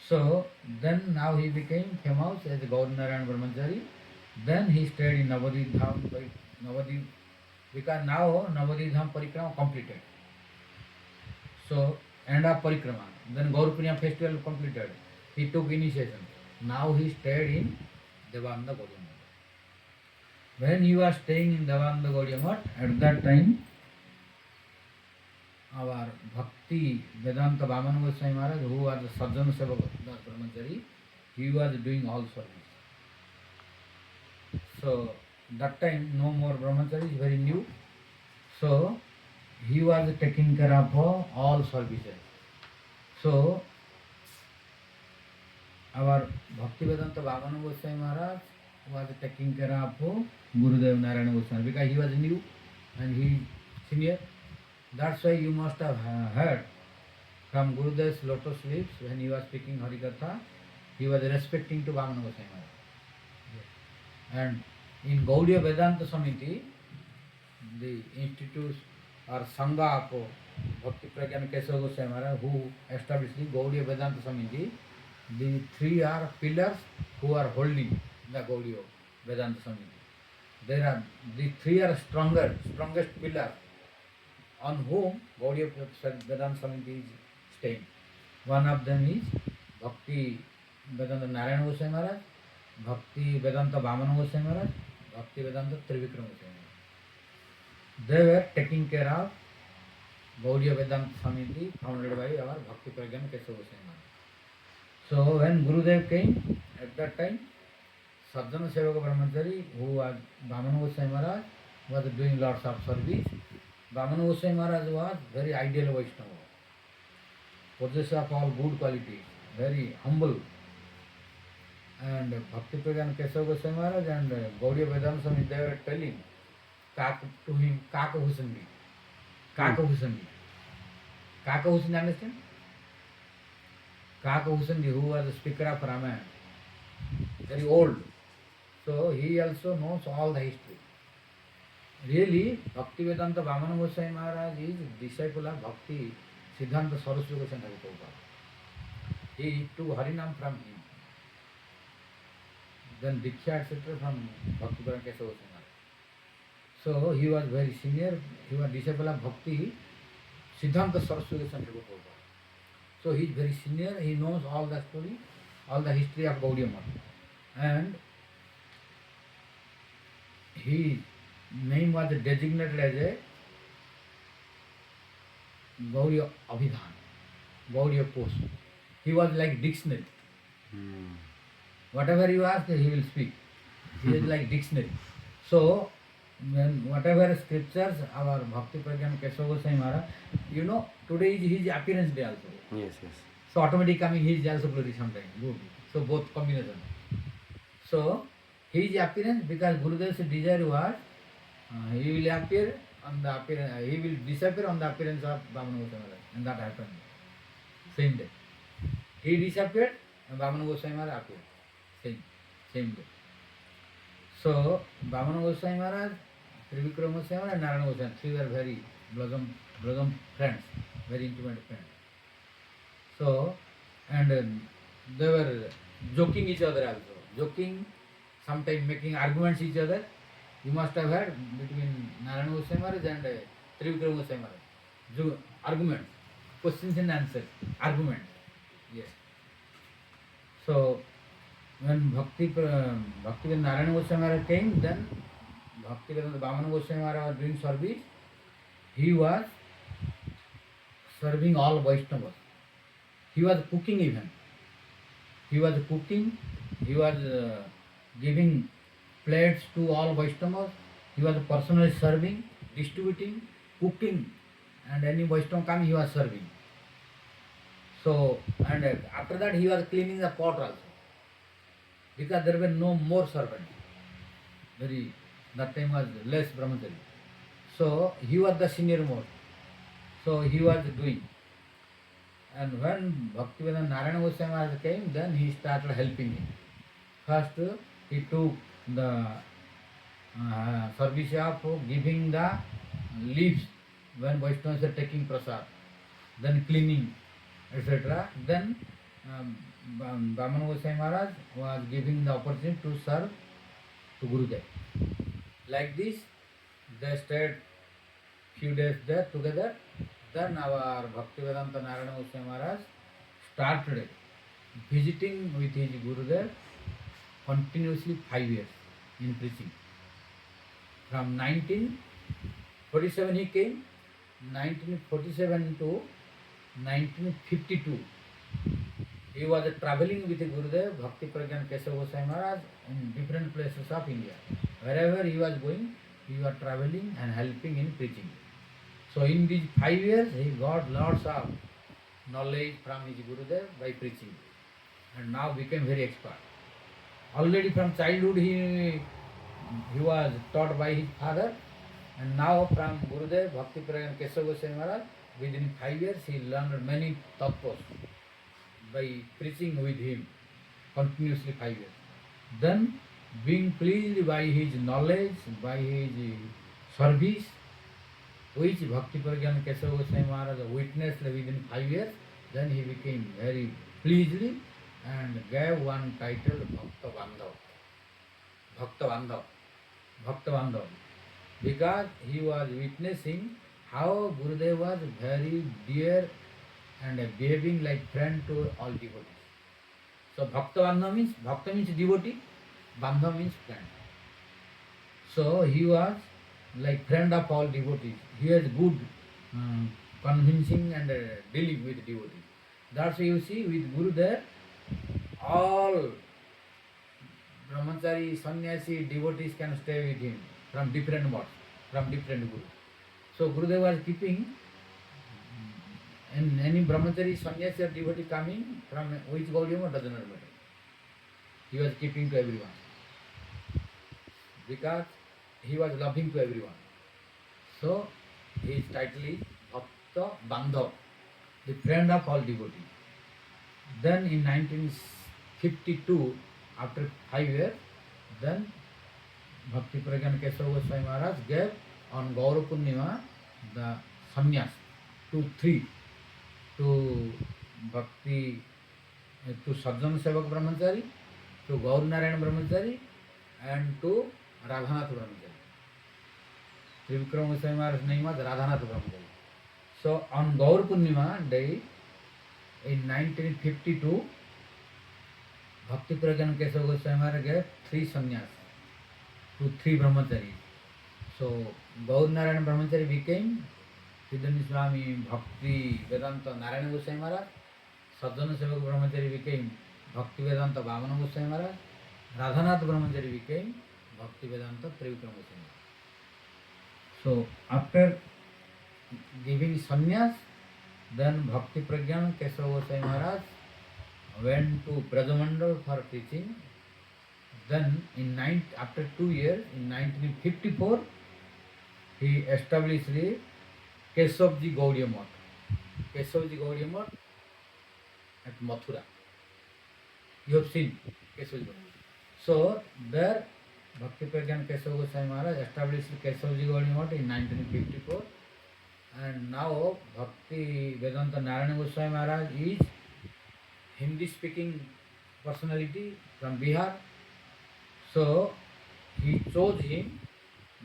So then now he became famous as Gaur Narayana Brahmachari. Then he stayed in Navadvip Dham, Navadvip, because now Navadvip Dham Parikrama completed. So end of Parikrama. Then Gaur Punya festival completed. He took initiation. Now he stayed in Devananda Gaudiya Math. When he was staying in Devananda Gaudiya Math, at that time our Bhakti Vedanta Vamana Goswami Maharaj, who was the Sajjana Sevak Brahmachari, he was doing all service. So that time no more Brahmachari, very new. So he was taking care of all services. So our Bhakti Vedanta Vamana Goswami Maharaj was taking care of Gurudeva Narayana Goswami because he was new and he senior. That's why you must have heard from Gurudeva's lotus lips when he was speaking Hari-katha, he was respecting to Vamana Goswami Maharaj. And in Gaudiya Vedanta Samiti, the institute or Sangha of Bhakti Pragyana Kesava Goswami Maharaj, who established the Gaudiya Vedanta Samiti, the three are pillars who are holding the Gaudiya Vedanta Samiti. There are the three are strongest pillar on whom Gaudiya Vedanta Samiti is staying. One of them is Bhakti Vedanta Narayana Goswami Maharaj, Bhakti Vedanta Vamana Goswami Maharaj, Bhakti Vedanta Trivikram Goswami Maharaj. They were taking care of Gaudiya Vedanta Samiti founded by our Bhakti Pragyana Kesava Goswami Maharaj. So when Gurudev came, at that time, Sajjana Sevaka Brahmachari, who was Vamana Goswami Maharaj, was doing lots of service. Vamana Goswami Maharaj was very ideal Vaishnava, possessor of all good qualities, very humble. And Bhakti Pragyana Kesava Goswami Maharaj and Gaudiya Vedanta Swami, they were telling to him, Kaka Husandi. Kaka Husandi. Kaka Husandi, understand? Kaka Husandi, who was the speaker of Ramayana, very old. So he also knows all the history. Really, Bhakti Vedanta Vamana Goswami Maharaj is disciple of Bhakti Siddhanta Saraswati Goswami Prabhupada. He took Harinam from him. Then Diksha etc. from Bhakti Vedanta Kesava Goswami Maharaj. So he was very senior. He was disciple of Bhakti Siddhanta Saraswati Goswami Prabhupada. So he is very senior. He knows all the story, all the history of Gaudiya Math. And his name was designated as a Gaudiya Abhidhan, Gaudiya Post. He was like dictionary. Whatever you ask, he will speak. He is like dictionary. So, when whatever scriptures, our Bhakti Pragyana Kesava Goswami Maharaj, you know, today is his appearance day also. Yes, yes. So automatically coming, he is also glory sometime. Good. So both combination. So his appearance, because Gurudev's desire was, he will appear on the appearance, he will disappear on the appearance of Vamana Goswami Maharaj, and that happened same day. He disappeared and Vamana Goswami Maharaj appeared same day. So Vamana Goswami Maharaj, Trivikram Goswami Maharaj and Narayana Goswami, three were very bosom friends, very intimate friends. So, and they were joking each other also, joking, sometimes making arguments each other. You must have heard between Narayana Goswami Maharaj and Trivikram Goswami Maharaj. Arguments, questions and answers, arguments. Yes. So when Bhakti Vedanta Narayana Goswami Maharaj came, then Bhakti Vedanta Vamana Goswami Maharaj was doing service. He was serving all Vaishnavas. He was cooking even. He was cooking. He was giving plates to all Vaishnavas. He was personally serving, distributing, cooking, and any Vaishnava come, he was serving. So, and after that he was cleaning the pot also, because there were no more servants. That time was less brahmachari. So he was the senior most. So he was doing. And when Bhaktivedanta Narayana Goswami Maharaj came, then he started helping him. First, he took the service of giving the leaves when Vaishnavas are taking prasad, then cleaning, etc. Then Brahman Goswami Maharaj was giving the opportunity to serve to Gurudev. Like this, they stayed few days there together. Then our Bhaktivedanta Narayana Goswami Maharaj started visiting with his Gurudev continuously 5 years in preaching. From 1947 he came, 1947 to 1952 he was traveling with Gurudev Bhakti Pragyan Kesava Goswami Maharaj in different places of India. Wherever he was going, he was traveling and helping in preaching. So in these 5 years, he got lots of knowledge from his Gurudev by preaching, and now became very expert. Already from childhood he was taught by his father, and now from Gurudev Bhakti Pragyan Kesava Goswami Maharaj, within 5 years he learned many tattvas by preaching with him continuously 5 years. Then, being pleased by his knowledge, by his service, which Bhakti Pragyan Kesava Goswami Maharaj witnessed within 5 years, then he became very pleased and gave one title Bhakta Bandhav. Bhakta Bandhav. Bhakta Bandhav. Because he was witnessing how Gurudev was very dear and behaving like friend to all devotees. So Bhakta Bandhav means, Bhakta means devotee, Bandhav means friend. So he was like friend of all devotees. He has good convincing and dealing with devotees. That's why you see with Gurudev, all brahmachari, sannyasi, devotees can stay with him from different modes, from different gurus. So Gurudev was keeping, and any brahmachari, sannyasi or devotee coming from which Gaudiya mode doesn't matter. He was keeping to everyone. Because he was loving to everyone. So his title is Bhakta Bandhav, the friend of all devotees. Then in 1952, after 5 years, then Bhakti Pragyan Kesava Goswami Maharaj gave on Gaura Purnima the sannyas to 3, to Bhakti, to Sajjan Sevak Brahmachari, to Gaur Narayana Brahmachari, and to Radhanath Brahmachari. Trivikram Goswami Maharaj's name was Radhanath Brahmachari. So on Gaur Purnima day in 1952, Bhakti Pragyan Kesava Goswami Maharaj gave 3 sannyas to 3 brahmacharis. So Gaur Narayana Brahmachari became Siddhani Swami Bhakti Vedanta Narayana Goswami Maharaj. Sajjana Sevak Brahmachari became Bhakti Vedanta Vamana Goswami Maharaj. Radhanath Brahmachari became Bhakti Vedanta Trivikram Goswami Maharaj. So after giving sannyas, then Bhakti Pragyan Kesava Goswami Maharaj went to Brajamandal for preaching. Then after 2 years, in 1954, he established the Kesavji Gaudiya Math. Kesavji Gaudiya Math at Mathura. You have seen Kesavji Gaudiya Math. So there Bhakti Pragyan Kesava Goswami Maharaj established Kesavji Gaudiya Math in 1954. And now Bhakti Vedanta Narayana Goswami Maharaj is Hindi speaking personality from Bihar. So he chose him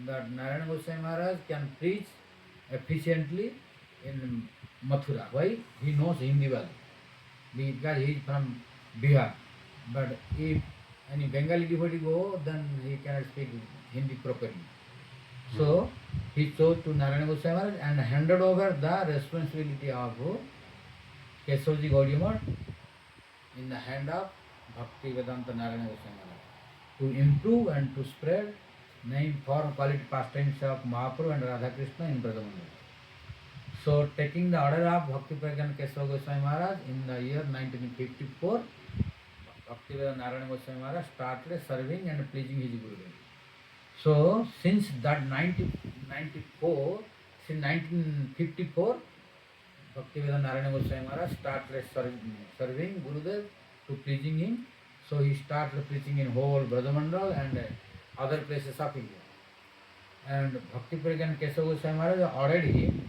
that Narayana Goswami Maharaj can preach efficiently in Mathura. Why? He knows Hindi well. Because he is from Bihar. But if any Bengali devotee go, then he cannot speak Hindi properly. So he chose to Narayana Goswami Maharaj and handed over the responsibility of Kesavji Gaudiya Math in the hand of Bhakti Vedanta Narayana Goswami Maharaj to improve and to spread name, form, quality, pastimes of Mahaprabhu and Radha Krishna in Brajamandal. So taking the order of Bhakti Pragyan Kesava Goswami Maharaj in the year 1954, Bhakti Vedanta Narayana Goswami Maharaj started serving and pleasing his Gurudev. So since that 1954, Bhakti Vedanta Narayana Goswami Maharaj started serving Gurudev to pleasing him. So he started preaching in whole Brajamandal and other places of India. And Bhakti Pragyan Kesava Goswami Maharaj ordered him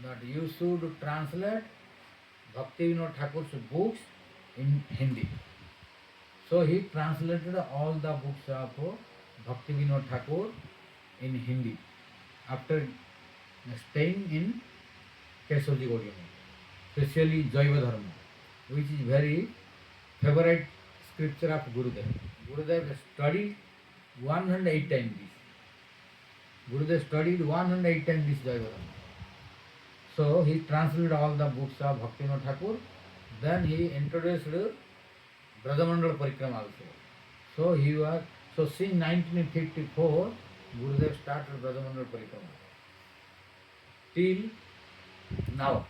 that you should translate Bhakti Vinod Thakur's books in Hindi. So he translated all the books of Bhakti Vinod Thakur in Hindi after staying in Kesavji Gaudiya Math, especially Jaiva Dharma, which is very favorite scripture of Gurudev. Gurudev studied 108 times this. Gurudev studied 108 times this Jaiva Dharma. So he translated all the books of Bhaktivinoda Thakur. Then he introduced Brajamandala Parikrama also. So since 1954, Gurudev started Brajamandala Parikrama. Till now,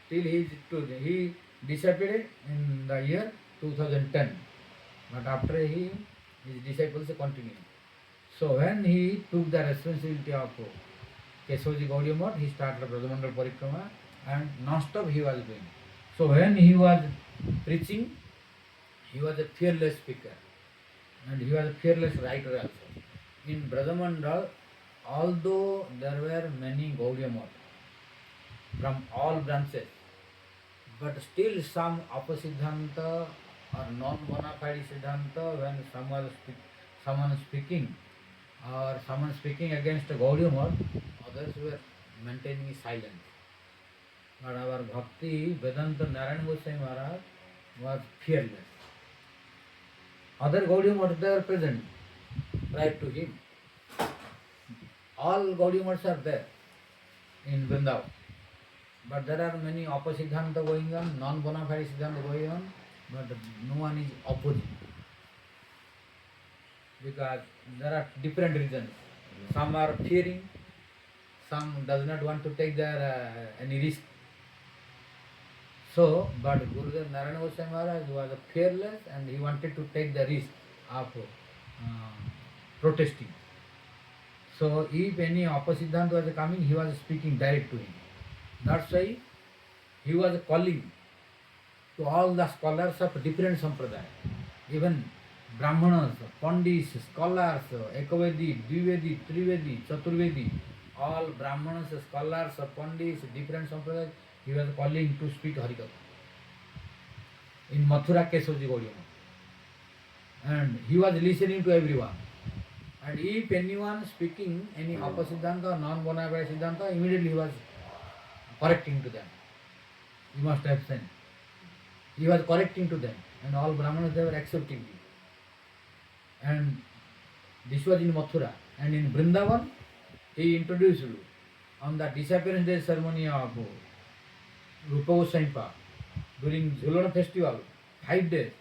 till he disappeared in the year 2010. But after his disciples continued. So when he took the responsibility of Kesavji Gaudiya Math, he started Brajamandala Parikrama and non-stop he was doing. So when he was preaching, he was a fearless speaker and he was a fearless writer also. In Brajamandal, although there were many Gaudiya Math from all branches, but still some Apasiddhanta or non-bona fide Siddhanta, when someone speaking against Gaudiya Math, others were maintaining silence. But our Bhakti Vedanta Narayana Goswami Maharaj was fearless. Other Gaudiya Maths they are present prior to him. All Gaudiya Maths are there in Vrindavan. But there are many Apasiddhanta going on, non-bona fide Siddhanta going on, but no one is opposing. Because there are different reasons. Some are fearing, some does not want to take their any risk. So, but Gurudev Narayana Goswami Maharaj was fearless and he wanted to take the risk of protesting. So, if any Apasiddhanta was coming, he was speaking direct to him. That's why he was calling to all the scholars of different sampradaya, even Brahmanas, Pandits, scholars, Ekavedi, Dvivedi, Trivedi, Chaturvedi, all Brahmanas, scholars, Pandits, different sampradayas, he was calling to speak Hari-katha in Mathura Kesavji Gaudiya Math. And he was listening to everyone. And if anyone speaking any Apasiddhanta or non-bona fide Siddhanta, immediately he was correcting to them. You must have seen. He was correcting to them. And all Brahmanas, they were accepting it. And this was in Mathura. And in Vrindavan, he introduced on the disappearance day ceremony of Rupa Goswami during Jhulana festival, 5 days,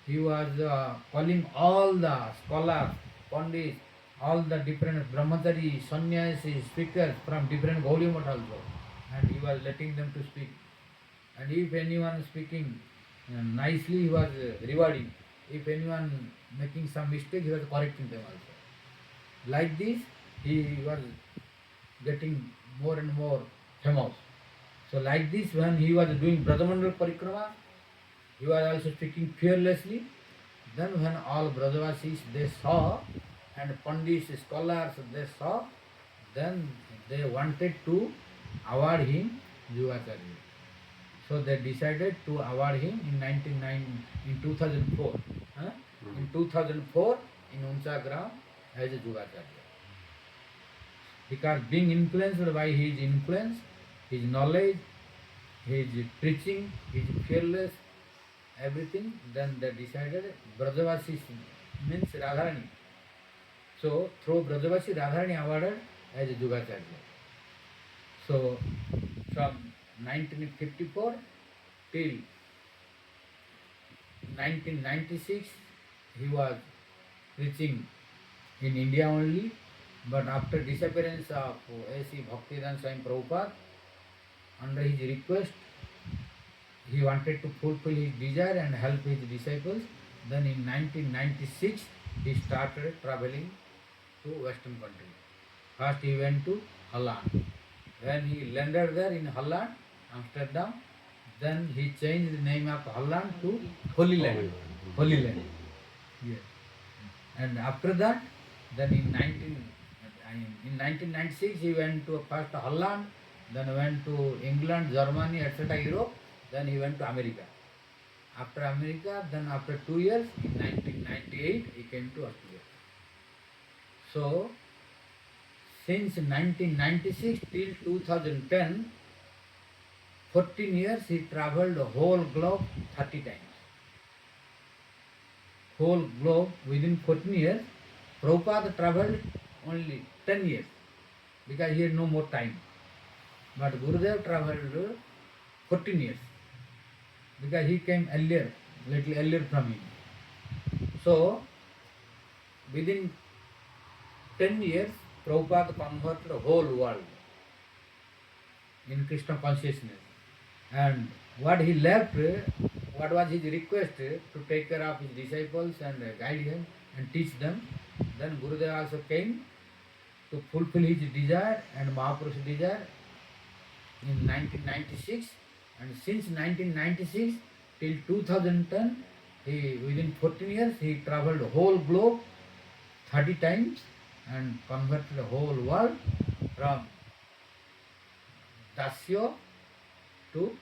he was calling all the scholars, pandits, all the different brahmachari, sannyasis, speakers from different Gaudiya Math also, and he was letting them to speak. And if anyone speaking nicely, he was rewarding. If anyone making some mistake, he was correcting them also. Like this, he was getting more and more famous. So like this, when he was doing Brajamandala Parikrama, he was also speaking fearlessly. Then when all Brajavasis they saw, and Pandits, scholars they saw, then they wanted to award him Yugacharya. So they decided to award him in 2004. In 2004 in Unsagram as a Yugacharya. Because being influenced by his influence, his knowledge, his preaching, his fearless, everything, then they decided Brajavasi means Radharani. So through Brajavasi, Radharani awarded as a Yugacharya. So from 1954 till 1996, he was preaching in India only. But after disappearance of A.C. Bhaktivedanta Swami Prabhupada, under his request, he wanted to fulfill his desire and help his disciples. Then in 1996, he started traveling to Western country. First he went to Holland. When he landed there in Holland, Amsterdam, then he changed the name of Holland to Holy Land. Holy Land. Yes. And after that, then in In 1996 he went to first Holland, then went to England, Germany, etc. Europe, then he went to America. After America, then after 2 years, in 1998 he came to Australia. So since 1996 till 2010, 14 years he travelled the whole globe 30 times. Whole globe within 14 years. Prabhupada travelled only 10 years because he had no more time. But Gurudeva travelled 14 years because he came earlier, little earlier from him. So within 10 years, Prabhupada converted the whole world in Krishna consciousness. And what he left, what was his request, to take care of his disciples and guide them and teach them. Then Gurudeva also came to fulfill his desire and Mahaprabhu's desire in 1996. And since 1996 till 2010, within 14 years, he travelled the whole globe 30 times and converted the whole world from Dasya to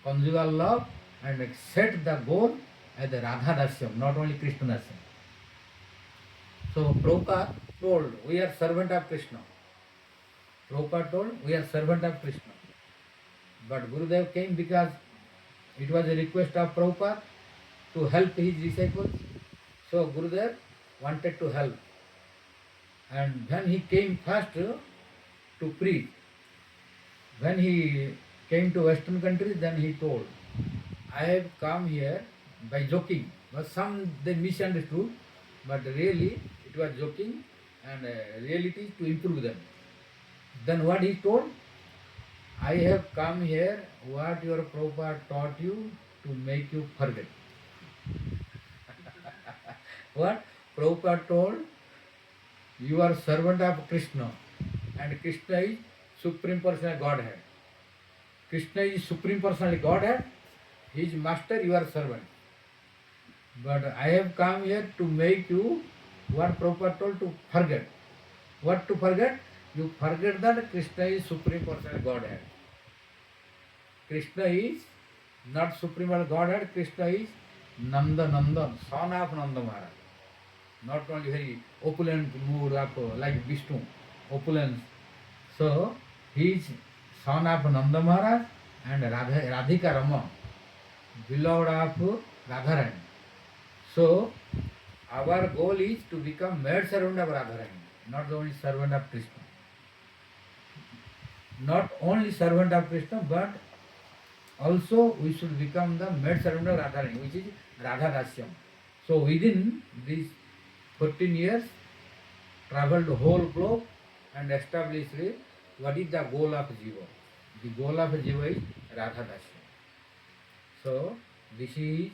conjugal love and set the goal as the Radha Dasyam, not only Krishna Dasyam. So Prabhupada told, we are servant of Krishna. Prabhupada told, we are servant of Krishna. But Gurudev came because it was a request of Prabhupada to help his disciples. So Gurudev wanted to help. And when he came first to preach, when he came to Western countries, then he told, I have come here by joking. But some they misunderstood, but really it was joking and reality is to improve them. Then what he told? I have come here, what your Prabhupada taught you to make you forget. What? Prabhupada told, you are servant of Krishna and Krishna is Supreme Personal Godhead. Krishna is Supreme Personality Godhead, he is master, you are servant. But I have come here to make you, what Prabhupada told, to forget. What to forget? You forget that Krishna is Supreme Personal Godhead. Krishna is not Supreme Godhead, Krishna is Nanda Nandan, son of Nanda Maharaj. Not only very opulent mood of like Vishnu, opulence. So he is son of Nanda Maharaj and Radhika Rama, beloved of Radharani. So our goal is to become maid servant of Radharani, not only servant of Krishna. Not only servant of Krishna, but also we should become the maid servant of Radharani, which is Radha Dasyam. So within these 14 years, traveled the whole globe and established what is the goal of Jiva. The goal of Jiva is Radha Dasyam. So this is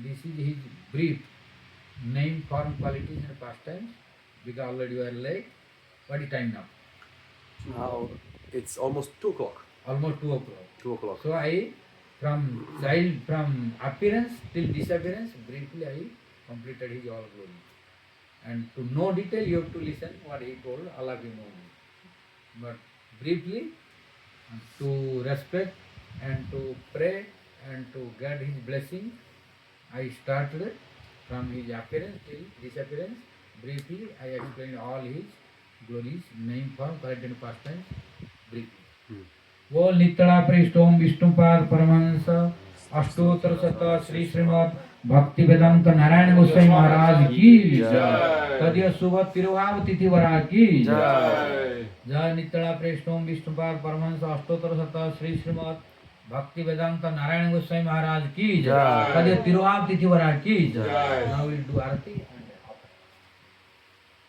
his brief name, form, qualities and pastimes, because already you are late. What is time now? Now it's almost 2 o'clock. Almost 2 o'clock. 2 o'clock. So from appearance till disappearance, briefly I completed his all glory. And to know detail, you have to listen what he told, all of you know. But briefly, to respect and to pray and to get his blessing, I started from his appearance till disappearance. Briefly, I explained all his glories, name, form, quality and pastimes, briefly. बोल नित्तला पृष्ठ ओम विष्णुपाद परमहंस अष्टोत्तर शत श्री श्रीमद भक्ति वेदांत नारायण गोस्वामी महाराज की जय। तदीय शुभ तिरुभाव तिथि वरा की जय। जय नित्तला पृष्ठ ओम विष्णुपाद परमहंस अष्टोत्तर शत श्री श्रीमद भक्ति वेदांत नारायण गोस्वामी महाराज की जय। तदीय तिरुभाव तिथि वरा की जय। Now we'll do Aarti.